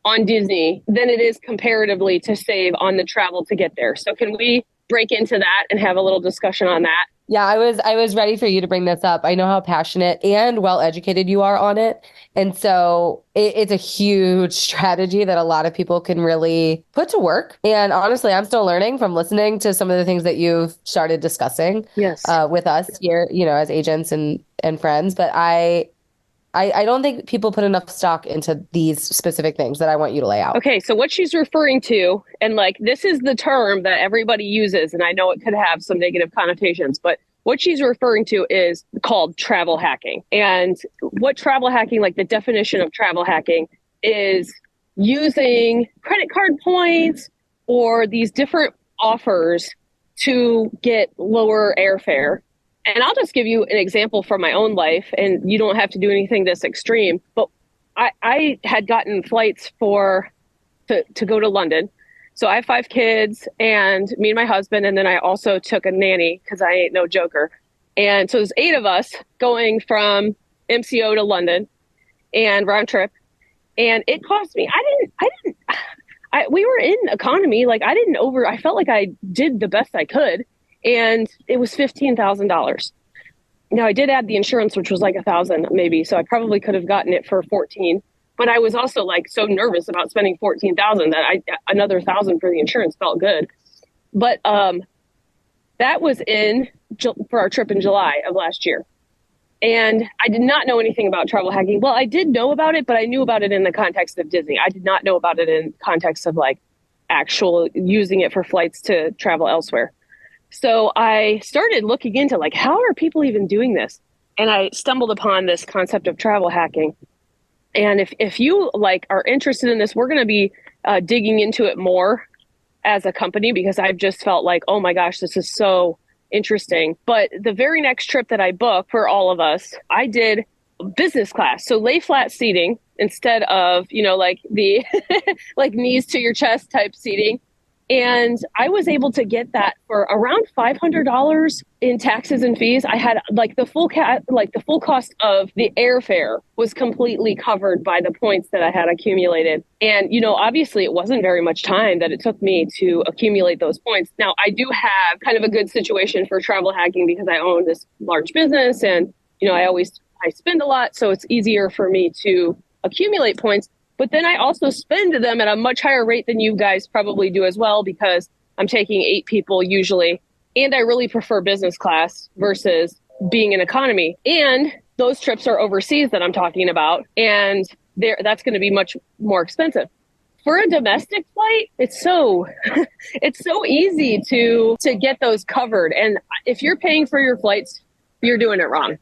on Disney than it is comparatively to save on the travel to get there. So can we break into that and have a little discussion on that? Yeah, I was ready for you to bring this up. I know how passionate and well educated you are on it. And so it's a huge strategy that a lot of people can really put to work. And honestly, I'm still learning from listening to some of the things that you've started discussing Yes. with us here, you know, as agents and friends. But I don't think people put enough stock into these specific things that I want you to lay out. Okay, so what she's referring to, and like this is the term that everybody uses, and I know it could have some negative connotations, but what she's referring to is called travel hacking. And what travel hacking, like the definition of travel hacking, is using credit card points or these different offers to get lower airfare. And I'll just give you an example from my own life, and you don't have to do anything this extreme, but I had gotten flights to go to London. So I have 5 kids and me and my husband, and then I also took a nanny because I ain't no joker. And so there's 8 of us going from MCO to London and round trip. And it cost me, we were in economy. Like I felt like I did the best I could. And it was $15,000. Now I did add the insurance, which was like $1,000 maybe. So I probably could have gotten it for 14. But I was also like so nervous about spending 14,000 that another 1,000 for the insurance felt good. But that was for our trip in July of last year. And I did not know anything about travel hacking. Well, I did know about it, but I knew about it in the context of Disney. I did not know about it in context of like actual using it for flights to travel elsewhere. So I started looking into like, how are people even doing this? And I stumbled upon this concept of travel hacking. And if you like are interested in this, we're going to be digging into it more as a company, because I've just felt like, oh my gosh, this is so interesting. But the very next trip that I booked for all of us, I did business class. So lay flat seating instead of, you know, like the like knees to your chest type seating. And I was able to get that for around $500 in taxes and fees. I had like the full cost of the airfare was completely covered by the points that I had accumulated. And, you know, obviously it wasn't very much time that it took me to accumulate those points. Now, I do have kind of a good situation for travel hacking because I own this large business and, you know, I spend a lot. So it's easier for me to accumulate points. But then I also spend them at a much higher rate than you guys probably do as well, because I'm taking 8 people usually. And I really prefer business class versus being in economy. And those trips are overseas that I'm talking about. And that's going to be much more expensive. For a domestic flight, it's so easy to get those covered. And if you're paying for your flights, you're doing it wrong.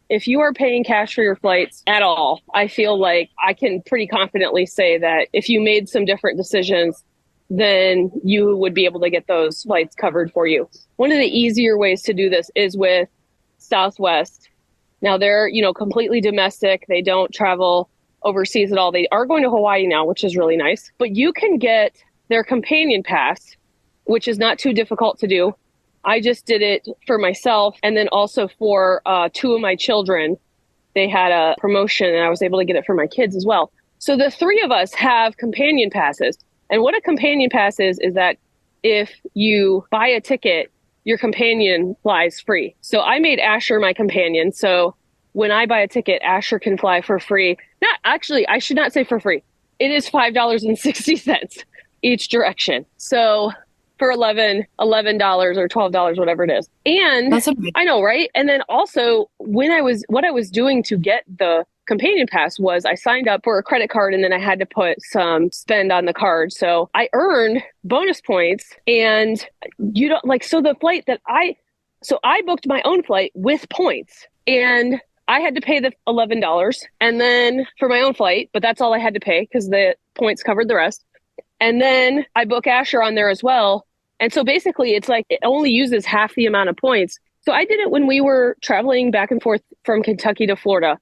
If you are paying cash for your flights at all, I feel like I can pretty confidently say that if you made some different decisions, then you would be able to get those flights covered for you. One of the easier ways to do this is with Southwest. Now they're, you know, completely domestic. They don't travel overseas at all. They are going to Hawaii now, which is really nice. But you can get their companion pass, which is not too difficult to do. I just did it for myself, and then also for 2 of my children. They had a promotion and I was able to get it for my kids as well. So the 3 of us have companion passes. And what a companion pass is that if you buy a ticket, your companion flies free. So I made Asher my companion. So when I buy a ticket, Asher can fly for free. I should not say for free. It is $5.60 each direction. So for $11 or $12, whatever it is. And That's amazing. I know, right? And then also what I was doing to get the companion pass was I signed up for a credit card and then I had to put some spend on the card. So I earned bonus points, and you don't like, so the flight that I booked my own flight with points, and I had to pay the $11 and then for my own flight, but that's all I had to pay because the points covered the rest. And then I book Asher on there as well. And so basically it's like it only uses half the amount of points. So I did it when we were traveling back and forth from Kentucky to Florida.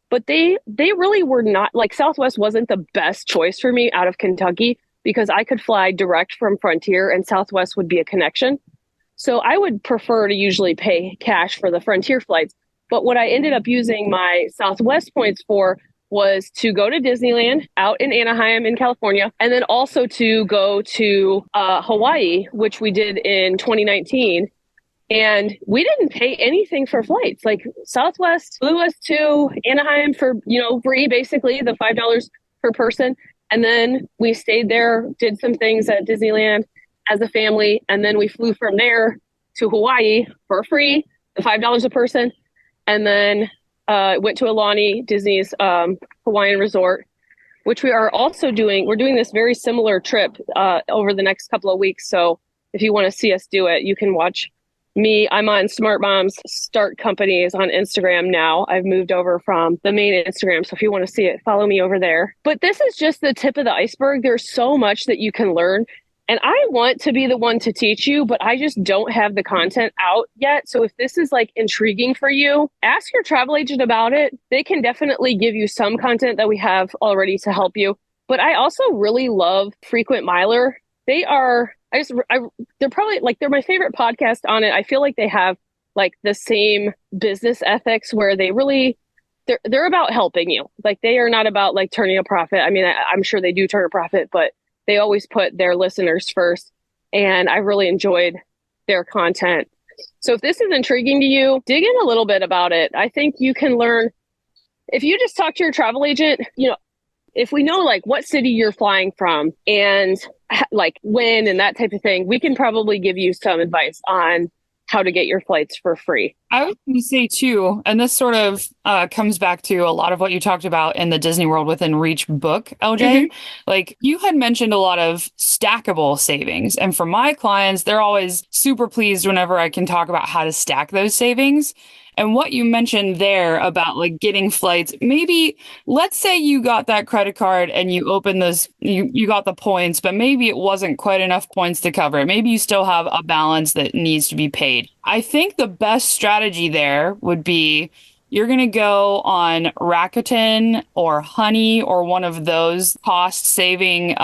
But they really were not, like, Southwest wasn't the best choice for me out of Kentucky because I could fly direct from Frontier and Southwest would be a connection. So I would prefer to usually pay cash for the Frontier flights. But what I ended up using my Southwest points for was to go to Disneyland out in Anaheim in California, and then also to go to Hawaii, which we did in 2019. And we didn't pay anything for flights. Like Southwest flew us to Anaheim for, free, basically the $5 per person. And then we stayed there, did some things at Disneyland as a family. And then we flew from there to Hawaii for free, the $5 a person. And then went to Aulani, Disney's Hawaiian resort, which we are also doing. We're doing this very similar trip over the next couple of weeks. So if you want to see us do it, you can watch me. I'm on Smart Moms Start Companies on Instagram now. I've moved over from the main Instagram. So if you want to see it, follow me over there. But this is just the tip of the iceberg. There's so much that you can learn. And I want to be the one to teach you, but I just don't have the content out yet. So if this is like intriguing for you, ask your travel agent about it. They can definitely give you some content that we have already to help you. But I also really love Frequent Miler. They're probably like, they're my favorite podcast on it. I feel like they have like the same business ethics where they're about helping you. Like they are not about like turning a profit. I mean, I'm sure they do turn a profit, but they always put their listeners first. And I really enjoyed their content. So if this is intriguing to you, dig in a little bit about it. I think you can learn if you just talk to your travel agent, if we know like what city you're flying from and like when and that type of thing, we can probably give you some advice on how to get your flights for free. I was going to say too, and this sort of comes back to a lot of what you talked about in the Disney World Within Reach book, LJ. Mm-hmm. Like you had mentioned a lot of stackable savings. And for my clients, they're always super pleased whenever I can talk about how to stack those savings. And what you mentioned there about like getting flights, maybe let's say you got that credit card and you opened this, you got the points, but maybe it wasn't quite enough points to cover it. Maybe you still have a balance that needs to be paid. I think the best strategy there would be you're going to go on Rakuten or Honey or one of those cost saving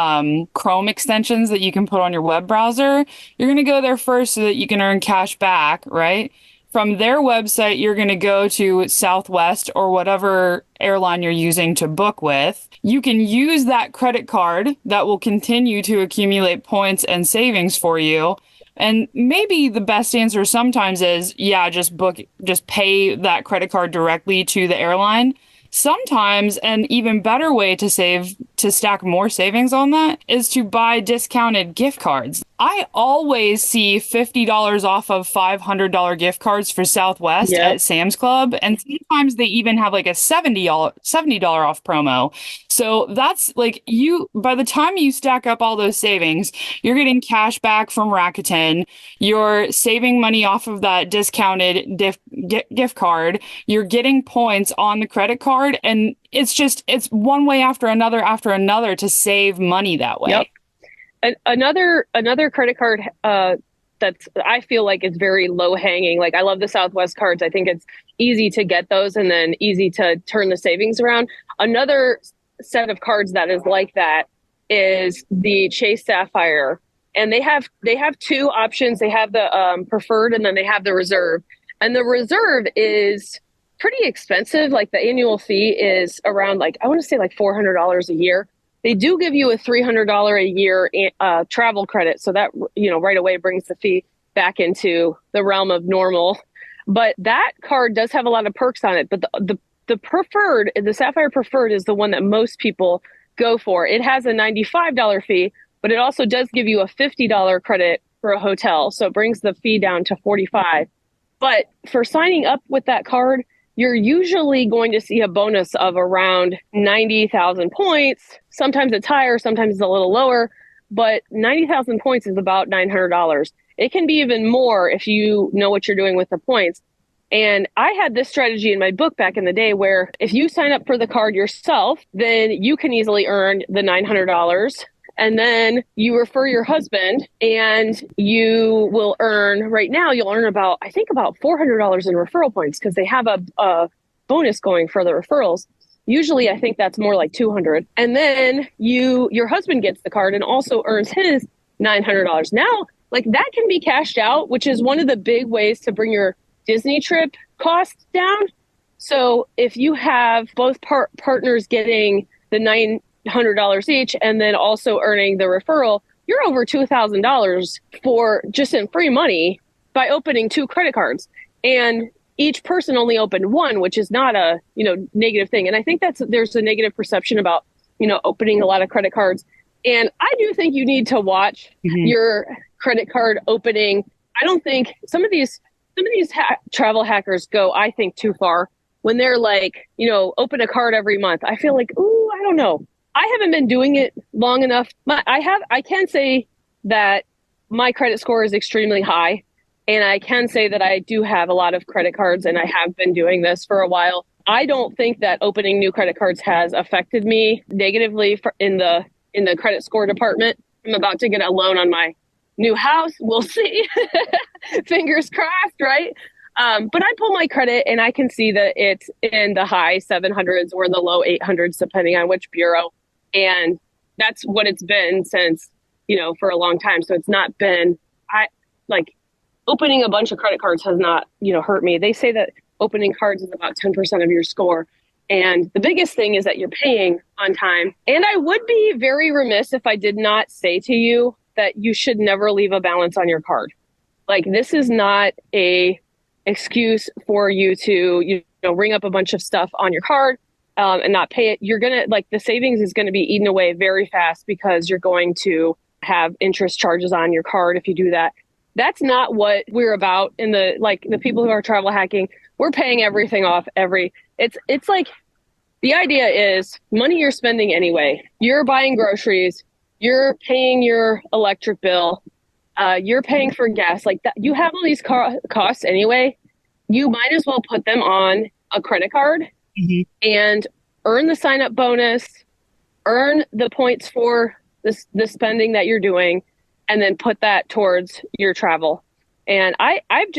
Chrome extensions that you can put on your web browser. You're going to go there first so that you can earn cash back, right? From their website, you're going to go to Southwest or whatever airline you're using to book with. You can use that credit card that will continue to accumulate points and savings for you. And maybe the best answer sometimes is, just pay that credit card directly to the airline. Sometimes an even better way to stack more savings on that is to buy discounted gift cards. I always see $50 off of $500 gift cards for Southwest at Sam's Club. And sometimes they even have like a $70 off promo. So that's like by the time you stack up all those savings, you're getting cash back from Rakuten. You're saving money off of that discounted gift card. You're getting points on the credit card. And it's one way after another to save money that way. Yep. Another credit card that's I feel like it's very low hanging. Like I love the Southwest cards. I think it's easy to get those and then easy to turn the savings around. Another set of cards that is like that is the Chase Sapphire, and they have two options. They have the preferred and then they have the reserve. And the reserve is pretty expensive. Like the annual fee is around I want to say $400 a year. They do give you a $300 a year travel credit. So that, right away brings the fee back into the realm of normal. But that card does have a lot of perks on it. But the preferred, the Sapphire Preferred is the one that most people go for. It has a $95 fee, but it also does give you a $50 credit for a hotel. So it brings the fee down to $45. But for signing up with that card, you're usually going to see a bonus of around 90,000 points. Sometimes it's higher, sometimes it's a little lower, but 90,000 points is about $900. It can be even more if you know what you're doing with the points. And I had this strategy in my book back in the day where if you sign up for the card yourself, then you can easily earn the $900. And then you refer your husband and you will earn, right now, you'll earn about, I think about $400 in referral points because they have a bonus going for the referrals. Usually, I think that's more like 200. And then your husband gets the card and also earns his $900. Now, like that can be cashed out, which is one of the big ways to bring your Disney trip costs down. So if you have both partners getting the $900 each and then also earning the referral, you're over $2,000 for just in free money by opening 2 credit cards. And each person only opened 1, which is not a, negative thing. And I think there's a negative perception about, opening a lot of credit cards. And I do think you need to watch your credit card opening. I don't think some of these travel hackers go, I think, too far when they're like, open a card every month. I feel like, ooh, I don't know. I haven't been doing it long enough. I can say that my credit score is extremely high. And I can say that I do have a lot of credit cards and I have been doing this for a while. I don't think that opening new credit cards has affected me negatively in the credit score department. I'm about to get a loan on my new house. We'll see. Fingers crossed, right? But I pull my credit and I can see that it's in the high 700s or the low 800s, depending on which bureau. And that's what it's been since, for a long time. So it's not been, opening a bunch of credit cards has not, hurt me. They say that opening cards is about 10% of your score. And the biggest thing is that you're paying on time. And I would be very remiss if I did not say to you that you should never leave a balance on your card. Like, this is not a excuse for you to, ring up a bunch of stuff on your card and not pay it. You're going to, the savings is going to be eaten away very fast because you're going to have interest charges on your card if you do that. That's not what we're about in the people who are travel hacking. We're paying everything off it's like the idea is money you're spending anyway. You're buying groceries, you're paying your electric bill, you're paying for gas, like that. You have all these costs anyway. You might as well put them on a credit card and earn the sign up bonus, earn the points for the spending that you're doing, and then put that towards your travel. And I've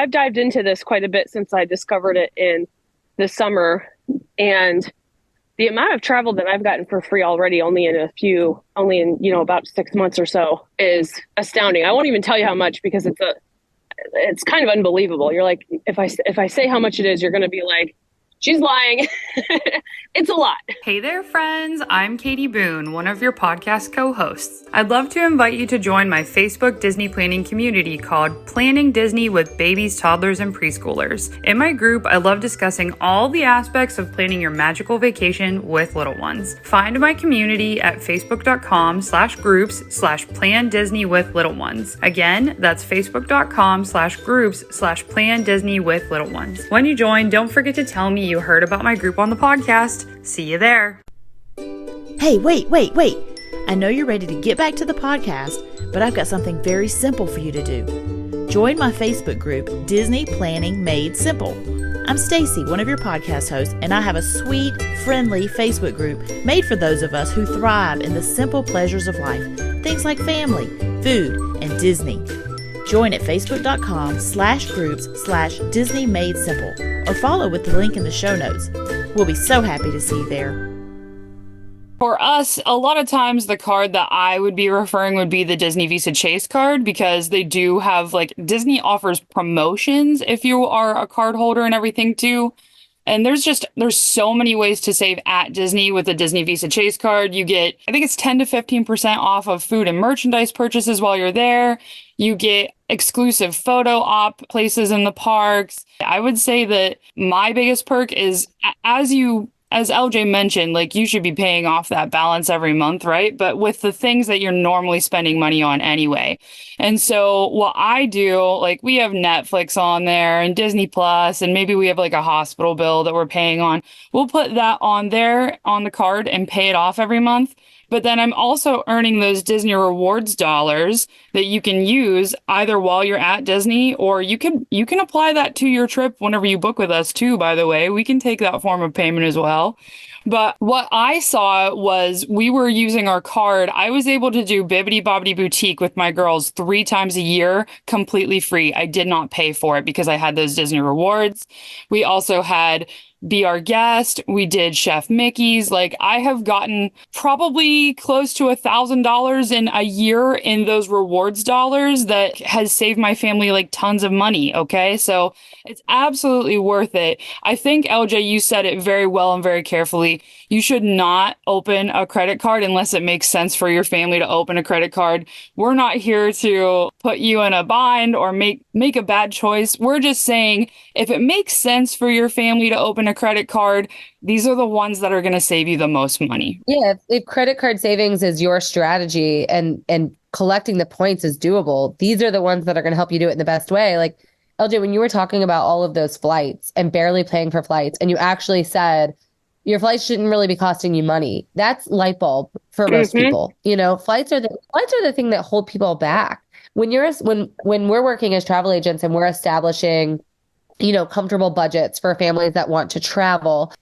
dived into this quite a bit since I discovered it in the summer. And the amount of travel that I've gotten for free already, only in about 6 months or so, is astounding. I won't even tell you how much because it's kind of unbelievable. You're like, if I say how much it is, you're going to be like, she's lying. It's a lot. Hey there, friends. I'm Katie Boone, one of your podcast co-hosts. I'd love to invite you to join my Facebook Disney planning community called Planning Disney with Babies, Toddlers, and Preschoolers. In my group, I love discussing all the aspects of planning your magical vacation with little ones. Find my community at facebook.com/groups/Plan Disney with Little Ones. Again, that's facebook.com/groups/Plan Disney with Little Ones. When you join, don't forget to tell me you heard about my group on the podcast. See you there. Hey, wait. I know you're ready to get back to the podcast, but I've got something very simple for you to do. Join my Facebook group, Disney Planning Made Simple. I'm Stacy, one of your podcast hosts, and I have a sweet, friendly Facebook group made for those of us who thrive in the simple pleasures of life, things like family, food, and Disney. Join at facebook.com/groups/Disney Made Simple or follow with the link in the show notes. We'll be so happy to see you there. For us, a lot of times the card that I would be referring would be the Disney Visa Chase card because they do have Disney offers promotions if you are a card holder and everything too. And there's so many ways to save at Disney with the Disney Visa Chase card. You get, I think it's 10 to 15% off of food and merchandise purchases while you're there. You get exclusive photo op places in the parks. I would say that my biggest perk is as you as LJ mentioned, like you should be paying off that balance every month, right? But with the things that you're normally spending money on anyway. And so what I do, like we have Netflix on there and Disney Plus, and maybe we have like a hospital bill that we're paying on. We'll put that on there on the card and pay it off every month. But then I'm also earning those Disney rewards dollars that you can use either while you're at Disney, or you can apply that to your trip whenever you book with us too, by the way. We can take that form of payment as well. But what I saw was we were using our card. I was able to do Bibbidi Bobbidi Boutique with my girls 3 times a year completely free. I did not pay for it because I had those Disney rewards. We also had Be Our Guest. We did Chef Mickey's. Like I have gotten probably close to $1,000 in a year in those rewards dollars that has saved my family like tons of money. Okay. So it's absolutely worth it. I think LJ, you said it very well and very carefully. You should not open a credit card unless it makes sense for your family to open a credit card. We're not here to put you in a bind or make a bad choice. We're just saying if it makes sense for your family to open a credit card, these are the ones that are going to save you the most money. Yeah, if credit card savings is your strategy and collecting the points is doable, these are the ones that are going to help you do it in the best way. Like LJ, when you were talking about all of those flights and barely paying for flights, and you actually said your flights shouldn't really be costing you money, that's light bulb for most people. You know, flights are the thing that hold people back. When we're working as travel agents and we're establishing, comfortable budgets for families that want to travel,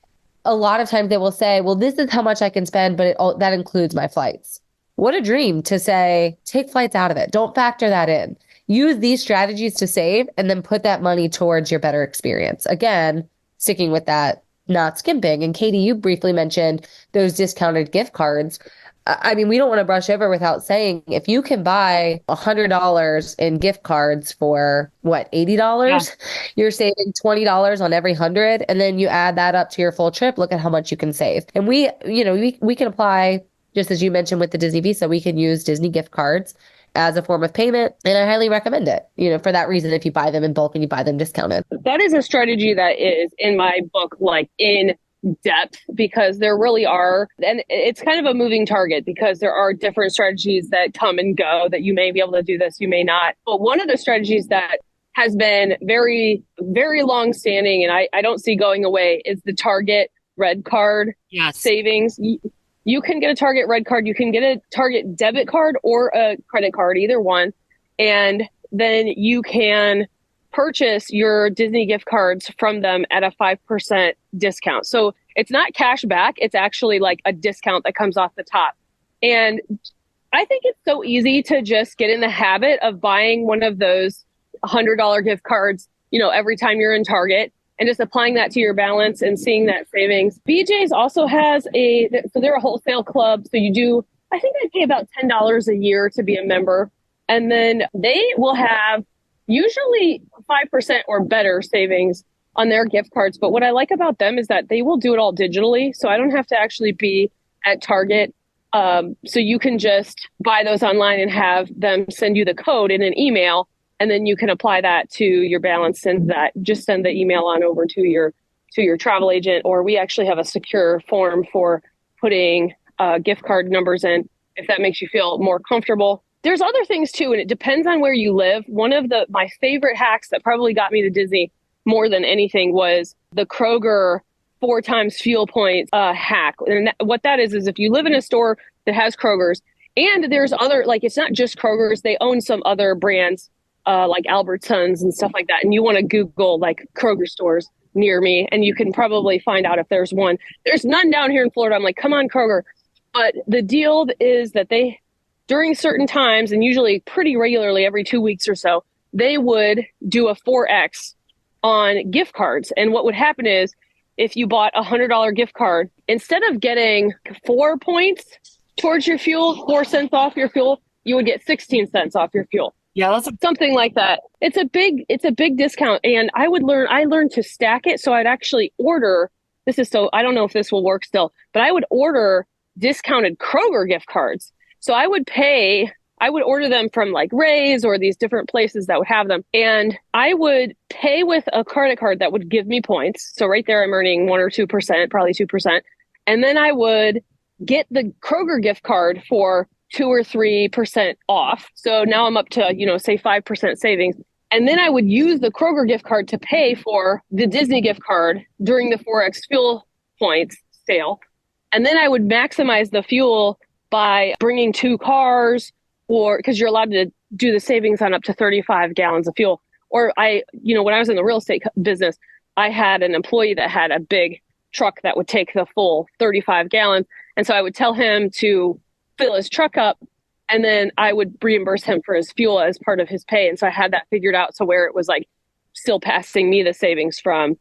a lot of times they will say, well, this is how much I can spend, but that includes my flights. What a dream to say, take flights out of it. Don't factor that in. Use these strategies to save and then put that money towards your better experience. Again, sticking with that, not skimping. And Katie, you briefly mentioned those discounted gift cards. I mean, we don't want to brush over without saying, if you can buy $100 in gift cards for what, $80, you're saving $20 on every 100. And then you add that up to your full trip. Look at how much you can save. And we can apply, just as you mentioned with the Disney Visa, we can use Disney gift cards as a form of payment. And I highly recommend it, for that reason, if you buy them in bulk and you buy them discounted. That is a strategy that is in my book, like in depth, because there really are, and it's kind of a moving target because there are different strategies that come and go, that you may be able to do this, you may not. But one of the strategies that has been very, very long standing, and I don't see going away, is the Target Red Card savings. You can get a Target Red Card, you can get a Target debit card or a credit card, either one. And then you can purchase your Disney gift cards from them at a 5% discount. So it's not cash back. It's actually like a discount that comes off the top. And I think it's so easy to just get in the habit of buying one of those $100 gift cards, every time you're in Target, and just applying that to your balance and seeing that savings. BJ's also has so they're a wholesale club. So I think they pay about $10 a year to be a member. And then they will have usually 5% or better savings on their gift cards. But what I like about them is that they will do it all digitally. So I don't have to actually be at Target. So you can just buy those online and have them send you the code in an email. And then you can apply that to your balance and just send the email on over to your travel agent. Or we actually have a secure form for putting gift card numbers in, if that makes you feel more comfortable. There's other things too, and it depends on where you live. One of my favorite hacks that probably got me to Disney more than anything was the Kroger 4 times fuel points hack. And what that is if you live in a store that has Kroger's, and there's other, like, it's not just Kroger's, they own some other brands like Albertsons and stuff like that. And you want to Google like Kroger stores near me, and you can probably find out if there's one. There's none down here in Florida. I'm like, come on, Kroger. But the deal is that during certain times, and usually pretty regularly every 2 weeks or so, they would do a 4X on gift cards. And what would happen is if you bought a $100 gift card, instead of getting 4 points towards your fuel, 4 cents off your fuel, you would get 16 cents off your fuel. Yeah, that's something like that. It's a big discount. And I learned to stack it. So I'd actually order, I don't know if this will work still, but I would order discounted Kroger gift cards. So I would pay I would order them from like Ray's or these different places that would have them. And I would pay with a credit card that would give me points. So right there, I'm earning 1 or 2%, probably 2%. And then I would get the Kroger gift card for 2 or 3% off. So now I'm up to, say 5% savings. And then I would use the Kroger gift card to pay for the Disney gift card during the 4X fuel points sale. And then I would maximize the fuel by bringing 2 cars, or because you're allowed to do the savings on up to 35 gallons of fuel. Or when I was in the real estate business, I had an employee that had a big truck that would take the full 35 gallons. And so I would tell him to fill his truck up, and then I would reimburse him for his fuel as part of his pay. And so I had that figured out. So where it was like still passing me the savings from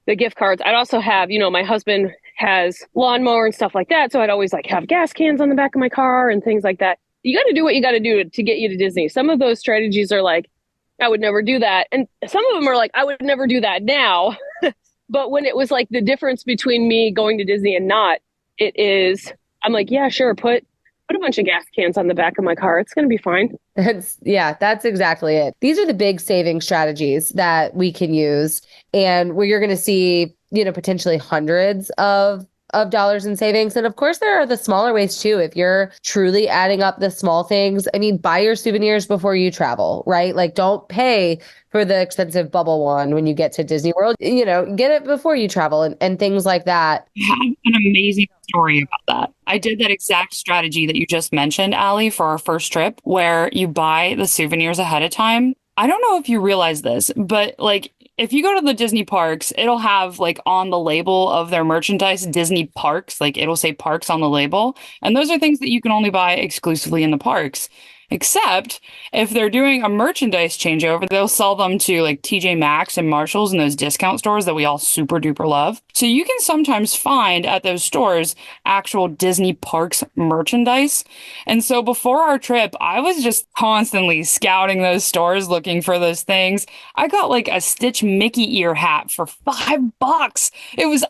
the gift cards. I'd also have, my husband has lawnmower and stuff like that. So I'd always like have gas cans on the back of my car and things like that. You got to do what you got to do to get you to Disney. Some of those strategies are like, I would never do that. And some of them are like, I would never do that now. But when it was like the difference between me going to Disney and not, I'm like, yeah, sure. Put a bunch of gas cans on the back of my car. It's going to be fine. That's exactly it. These are the big saving strategies that we can use, and where you're going to see, potentially hundreds of dollars in savings. And of course, there are the smaller ways too. If you're truly adding up the small things, buy your souvenirs before you travel, right? Like, don't pay for the expensive bubble one when you get to Disney World, get it before you travel and things like that. I have an amazing story about that. I did that exact strategy that you just mentioned, Allie, for our first trip, where you buy the souvenirs ahead of time. I don't know if you realize this, but like, if you go to the Disney parks, it'll have like on the label of their merchandise, Disney parks, like it'll say parks on the label. And those are things that you can only buy exclusively in the parks. Except if they're doing a merchandise changeover, they'll sell them to like TJ Maxx and Marshalls and those discount stores that we all super duper love. So you can sometimes find at those stores actual Disney parks merchandise. And so before our trip, I was just constantly scouting those stores looking for those things. I got like a Stitch Mickey ear hat for $5.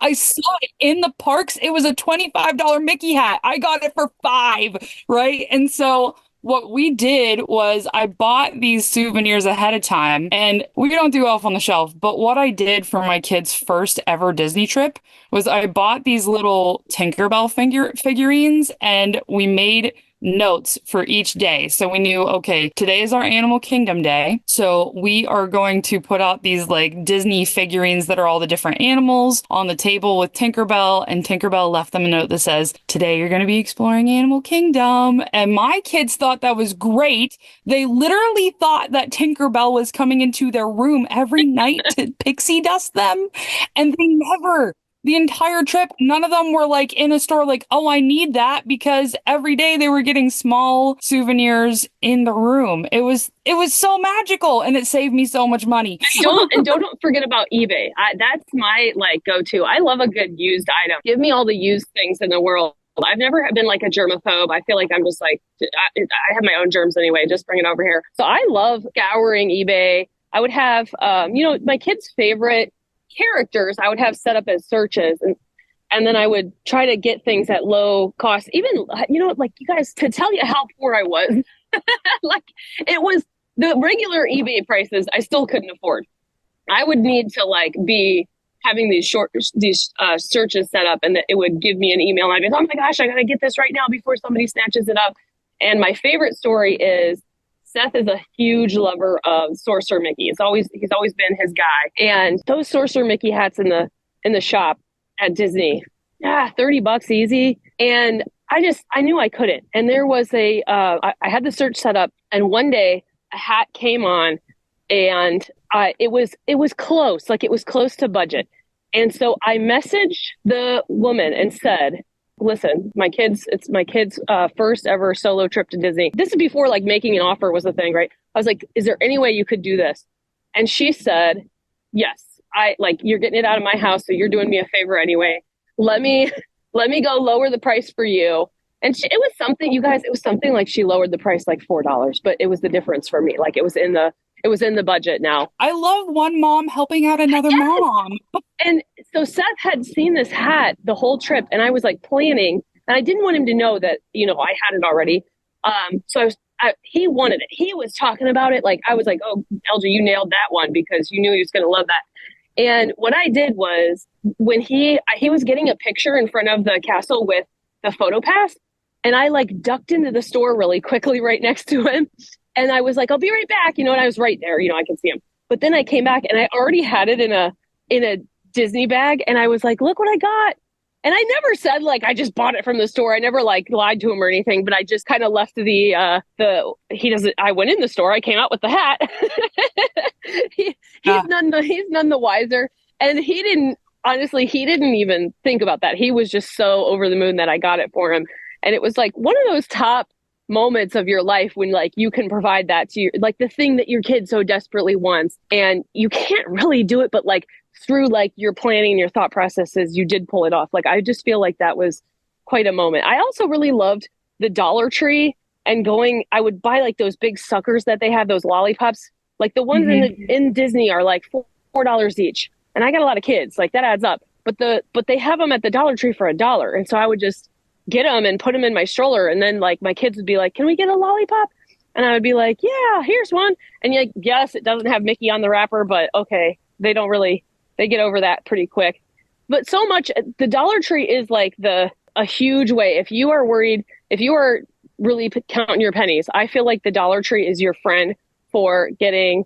I saw it in the parks. It was a $25 Mickey hat. I got it for $5, right? And so what we did was I bought these souvenirs ahead of time, and we don't do Elf on the Shelf, but what I did for my kids' first ever Disney trip was I bought these little Tinkerbell figurines, and we made notes for each day. So we knew, okay, today is our Animal Kingdom day. So we are going to put out these like Disney figurines that are all the different animals on the table with Tinkerbell. And Tinkerbell left them a note that says, today you're going to be exploring Animal Kingdom. And my kids thought that was great. They literally thought that Tinkerbell was coming into their room every night to pixie dust them. And they never, the entire trip, none of them were like in a store like, oh, I need that, because every day they were getting small souvenirs in the room. It was so magical, and it saved me so much money. Don't forget about eBay. That's my like go-to. I love a good used item. Give me all the used things in the world. I've never been like a germaphobe. I feel like I'm just like, I have my own germs anyway. Just bring it over here. So I love scouring eBay. I would have, my kids' favorite characters I would have set up as searches, and then I would try to get things at low cost. Even, like, you guys, to tell you how poor I was, like, it was the regular eBay prices I still couldn't afford. I would need to like be having these searches set up, and it would give me an email, and I'd be like, oh my gosh, I gotta get this right now before somebody snatches it up. And my favorite story is Seth is a huge lover of Sorcerer Mickey. He's always been his guy. And those Sorcerer Mickey hats in the shop at Disney, $30 easy. And I knew I couldn't. And there was I had the search set up, and one day a hat came on, and it was close, like it was close to budget. And so I messaged the woman and said, listen, it's my kid's first ever solo trip to Disney. This is before like making an offer was a thing, right? I was like, is there any way you could do this? And she said, yes, you're getting it out of my house, so you're doing me a favor anyway. Let me go lower the price for you. And it was something, you guys, it was something like she lowered the price like $4, but it was the difference for me. Like it was in the budget now. I love one mom helping out another mom. And so Seth had seen this hat the whole trip, and I was like planning, and I didn't want him to know that, I had it already. So he wanted it. He was talking about it. Like, I was like, oh, LJ, you nailed that one because you knew he was going to love that. And what I did was when he was getting a picture in front of the castle with the photo pass, and I like ducked into the store really quickly right next to him. And I was like, I'll be right back. And I was right there, I can see him. But then I came back and I already had it in a Disney bag. And I was like, look what I got. And I never said like I just bought it from the store. I never like lied to him or anything, but I just kind of left I went in the store, I came out with the hat. He's none the wiser. And he didn't even think about that. He was just so over the moon that I got it for him. And it was like one of those top moments of your life when like you can provide that to like the thing that your kid so desperately wants, and you can't really do it, but like through like your planning and your thought processes, you did pull it off. Like, I just feel like that was quite a moment. I also really loved the Dollar Tree and I would buy like those big suckers that they have, those lollipops, like the ones in Disney are like $4 each. And I got a lot of kids, like that adds up, but they have them at the Dollar Tree for $1. And so I would just get them and put them in my stroller. And then like my kids would be like, can we get a lollipop? And I would be like, yeah, here's one. And you're like, yes, it doesn't have Mickey on the wrapper, but okay. They get over that pretty quick. But so much, the Dollar Tree is like a huge way. If you are really counting your pennies, I feel like the Dollar Tree is your friend for getting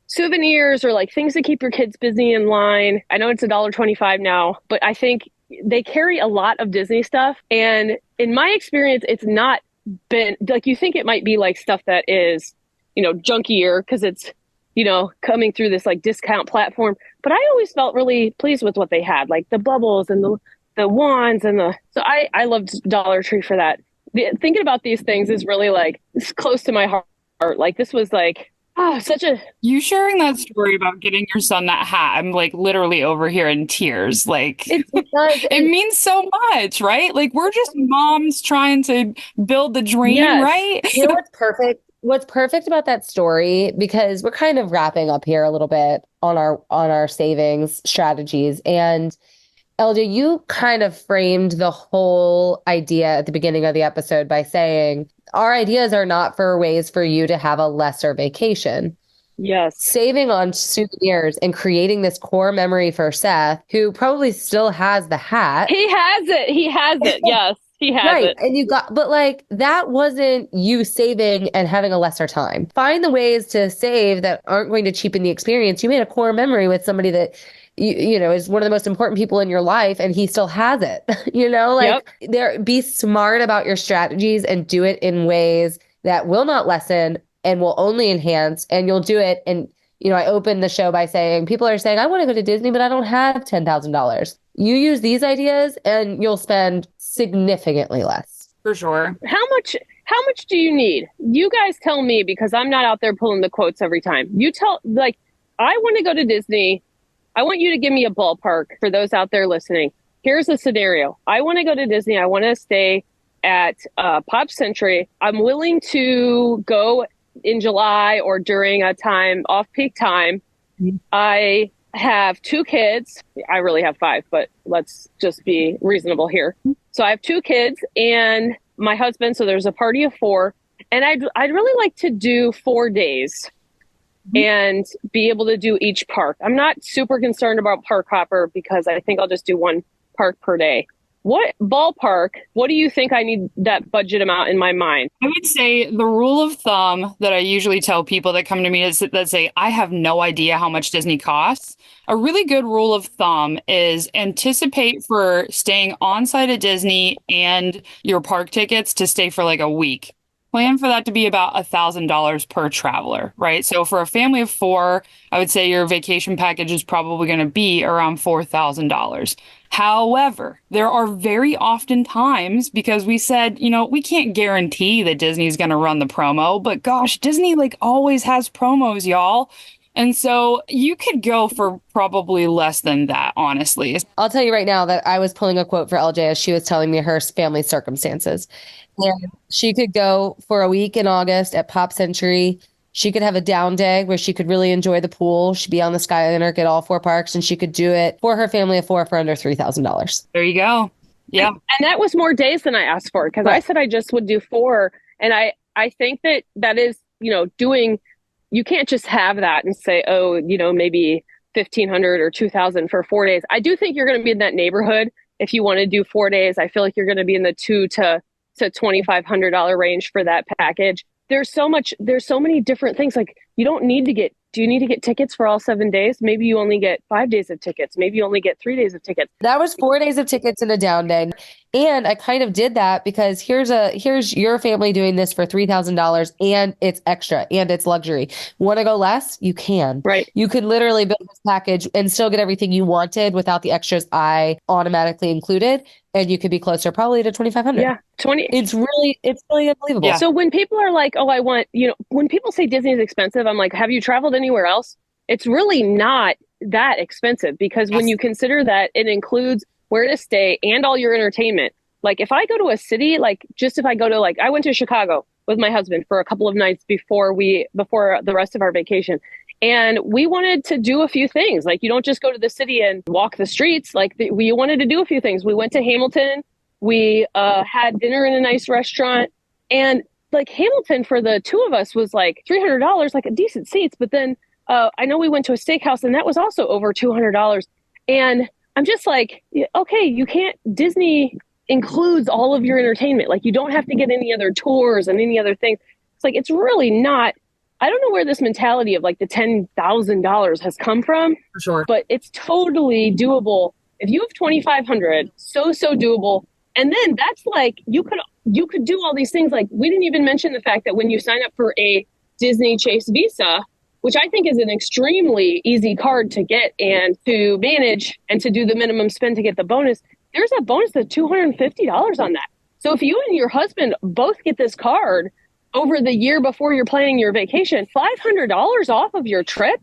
souvenirs or like things to keep your kids busy in line. I know it's $1.25 now, but I think they carry a lot of Disney stuff. And in my experience, it's not been like, you think it might be like stuff that is, junkier because it's, coming through this like discount platform. But I always felt really pleased with what they had, like the bubbles and the wands so I loved Dollar Tree for that. Thinking about these things is really like, it's close to my heart. Like this was like, you sharing that story about getting your son that hat, I'm like literally over here in tears. Like it means so much, right? Like we're just moms trying to build the dream, yes. Right? You know what's perfect? What's perfect about that story, because we're kind of wrapping up here a little bit on our savings strategies. And LJ, you kind of framed the whole idea at the beginning of the episode by saying our ideas are not for ways for you to have a lesser vacation. Yes. Saving on souvenirs and creating this core memory for Seth, who probably still has the hat. He has it. Yes. He has it. And but like that wasn't you saving and having a lesser time. Find the ways to save that aren't going to cheapen the experience. You made a core memory with somebody that you know is one of the most important people in your life, and he still has it. Be smart about your strategies and do it in ways that will not lessen and will only enhance, and you'll do it. And I opened the show by saying people are saying I want to go to Disney, but I don't have $10,000. You use these ideas and you'll spend significantly less. For sure. How much do you need? You guys tell me, because I'm not out there pulling the quotes every time. I want to go to Disney. I want you to give me a ballpark for those out there listening. Here's a scenario. I want to go to Disney. I want to stay at Pop Century. I'm willing to go in July or during a off-peak time. I have 2 kids. I really have 5, but let's just be reasonable here. So I have 2 kids and my husband. So there's a party of 4, and I'd really like to do 4 days and be able to do each park. I'm not super concerned about park hopper because I think I'll just do 1 park per day. What do you think I need that budget amount in my mind? I would say the rule of thumb that I usually tell people that come to me is that say, I have no idea how much Disney costs. A really good rule of thumb is anticipate for staying on site at Disney and your park tickets to stay for like a week. Plan for that to be about $1,000 per traveler, right? So for a family of 4, I would say your vacation package is probably going to be around $4,000. However, there are very often times, because we said, we can't guarantee that Disney's going to run the promo, but gosh, Disney always has promos, y'all. And so you could go for probably less than that, honestly. I'll tell you right now that I was pulling a quote for LJ as she was telling me her family circumstances. And she could go for a week in August at Pop Century. She could have a down day where she could really enjoy the pool. She'd be on the Skyliner, get all 4 parks, and she could do it for her family of 4 for under $3,000. There you go. Yeah. And that was more days than I asked for, because I said I just would do 4. And I think that is, you can't just have that and say, oh, maybe 1,500 or 2,000 for 4 days. I do think you're going to be in that neighborhood. If you want to do 4 days, I feel like you're going to be in the $2,000 to $2,500 range for that package. There's so many different things. Like you don't need to do you need to get tickets for all 7 days? Maybe you only get 5 days of tickets. Maybe you only get 3 days of tickets. That was 4 days of tickets and a down day. And I kind of did that because here's your family doing this for $3,000 and it's extra and it's luxury. Want to go less? You can. Right. You could literally build this package and still get everything you wanted without the extras I automatically included. And you could be closer probably to 2,500. Yeah. 20. It's really unbelievable. Yeah. So when people are like, oh, when people say Disney is expensive, I'm like, have you traveled anywhere else? It's really not that expensive because when you consider that it includes where to stay and all your entertainment. Like if I go to a city, I went to Chicago with my husband for a couple of nights before the rest of our vacation. And we wanted to do a few things. Like you don't just go to the city and walk the streets. We wanted to do a few things. We went to Hamilton. We had dinner in a nice restaurant. And like Hamilton for the two of us was like $300, like a decent seats. But then I know we went to a steakhouse and that was also over $200. And I'm just like, okay, Disney includes all of your entertainment. Like you don't have to get any other tours and any other things. It's like, it's really not. I don't know where this mentality of like the $10,000 has come from, For sure. but it's totally doable. If you have 2,500, so doable. And then that's like, you could do all these things. Like we didn't even mention the fact that when you sign up for a Disney Chase Visa, which I think is an extremely easy card to get and to manage and to do the minimum spend to get the bonus, there's a bonus of $250 on that. So if you and your husband both get this card over the year before you're planning your vacation, $500 off of your trip,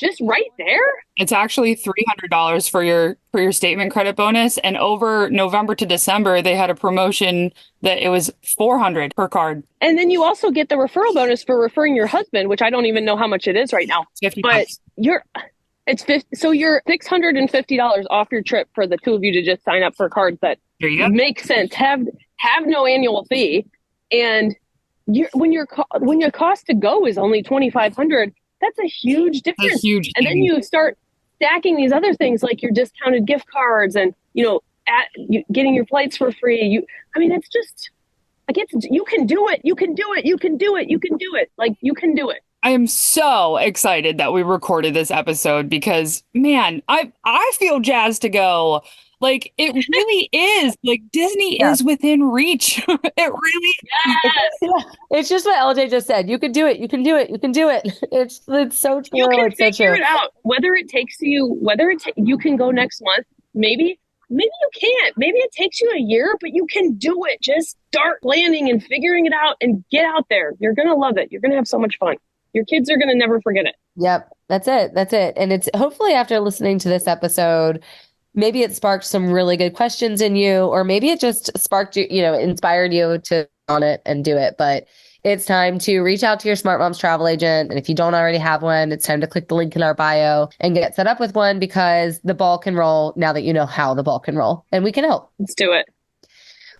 just right there. It's actually $300 for your statement credit bonus. And over November to December, they had a promotion that it was $400 per card. And then you also get the referral bonus for referring your husband, which I don't even know how much it is right now. 50 but bucks. you're $650 off your trip for the two of you to just sign up for cards that make sense, have no annual fee, and when your cost to go is only $2,500, that's a huge difference. And then you start stacking these other things like your discounted gift cards and getting your flights for free. It's just you can do it. You can do it. You can do it. You can do it. Like you can do it. I am so excited that we recorded this episode because, man, I feel jazzed to go. Like, it really is. Like, Disney is within reach. It really is. It's just what LJ just said. You can do it. You can do it. You can do it. It's so true. You can figure it out. Whether it takes you, you can go next month. Maybe you can't. Maybe it takes you a year, but you can do it. Just start planning and figuring it out and get out there. You're going to love it. You're going to have so much fun. Your kids are going to never forget it. Yep. That's it. That's it. And it's hopefully after listening to this episode, maybe it sparked some really good questions in you, or maybe it just sparked you, inspired you to on it and do it. But it's time to reach out to your Smart Moms travel agent. And if you don't already have one, it's time to click the link in our bio and get set up with one because the ball can roll now that you know how the ball can roll, and we can help. Let's do it.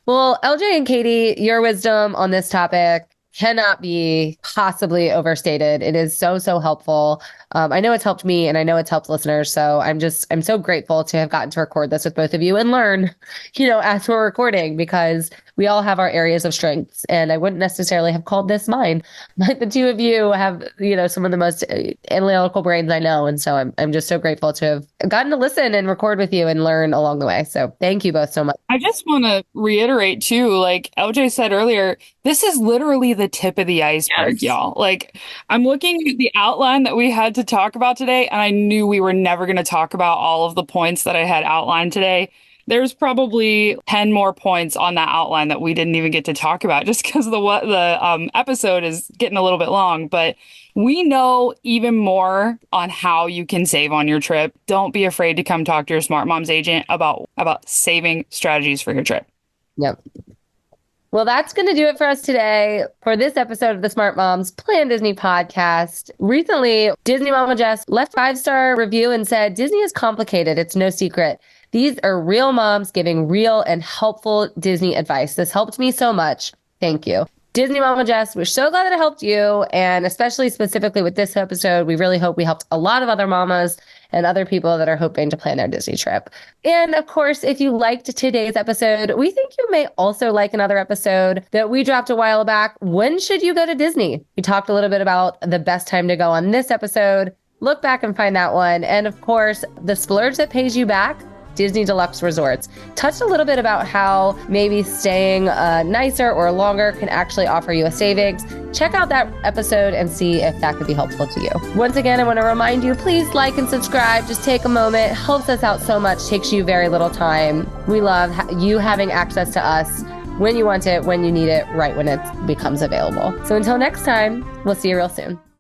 Well, LJ and Katie, your wisdom on this topic cannot be possibly overstated. It is so helpful. I know it's helped me and I know it's helped listeners. So I'm so grateful to have gotten to record this with both of you and learn, as we're recording, because we all have our areas of strengths, and I wouldn't necessarily have called this mine, but the two of you have, some of the most analytical brains I know. And so I'm just so grateful to have gotten to listen and record with you and learn along the way. So thank you both so much. I just want to reiterate too, like LJ said earlier, this is literally the tip of the iceberg, y'all. Like, I'm looking at the outline that we had to talk about today, and I knew we were never going to talk about all of the points that I had outlined today. There's probably 10 more points on that outline that we didn't even get to talk about just because the episode is getting a little bit long. But we know even more on how you can save on your trip. Don't be afraid to come talk to your Smart Moms agent about saving strategies for your trip. Yep. Well, that's going to do it for us today for this episode of the Smart Moms Plan Disney podcast. Recently, Disney Mama Jess left a 5-star review and said, Disney is complicated. It's no secret. These are real moms giving real and helpful Disney advice. This helped me so much. Thank you. Disney Mama Jess, we're so glad that it helped you. And especially specifically with this episode, we really hope we helped a lot of other mamas and other people that are hoping to plan their Disney trip. And of course, if you liked today's episode, we think you may also like another episode that we dropped a while back. When should you go to Disney? We talked a little bit about the best time to go on this episode. Look back and find that one. And of course, the splurge that pays you back, Disney Deluxe Resorts. Touched a little bit about how maybe staying nicer or longer can actually offer you a savings. Check out that episode and see if that could be helpful to you. Once again, I want to remind you, please like and subscribe. Just take a moment. Helps us out so much. Takes you very little time. We love you having access to us when you want it, when you need it, right when it becomes available. So until next time, we'll see you real soon.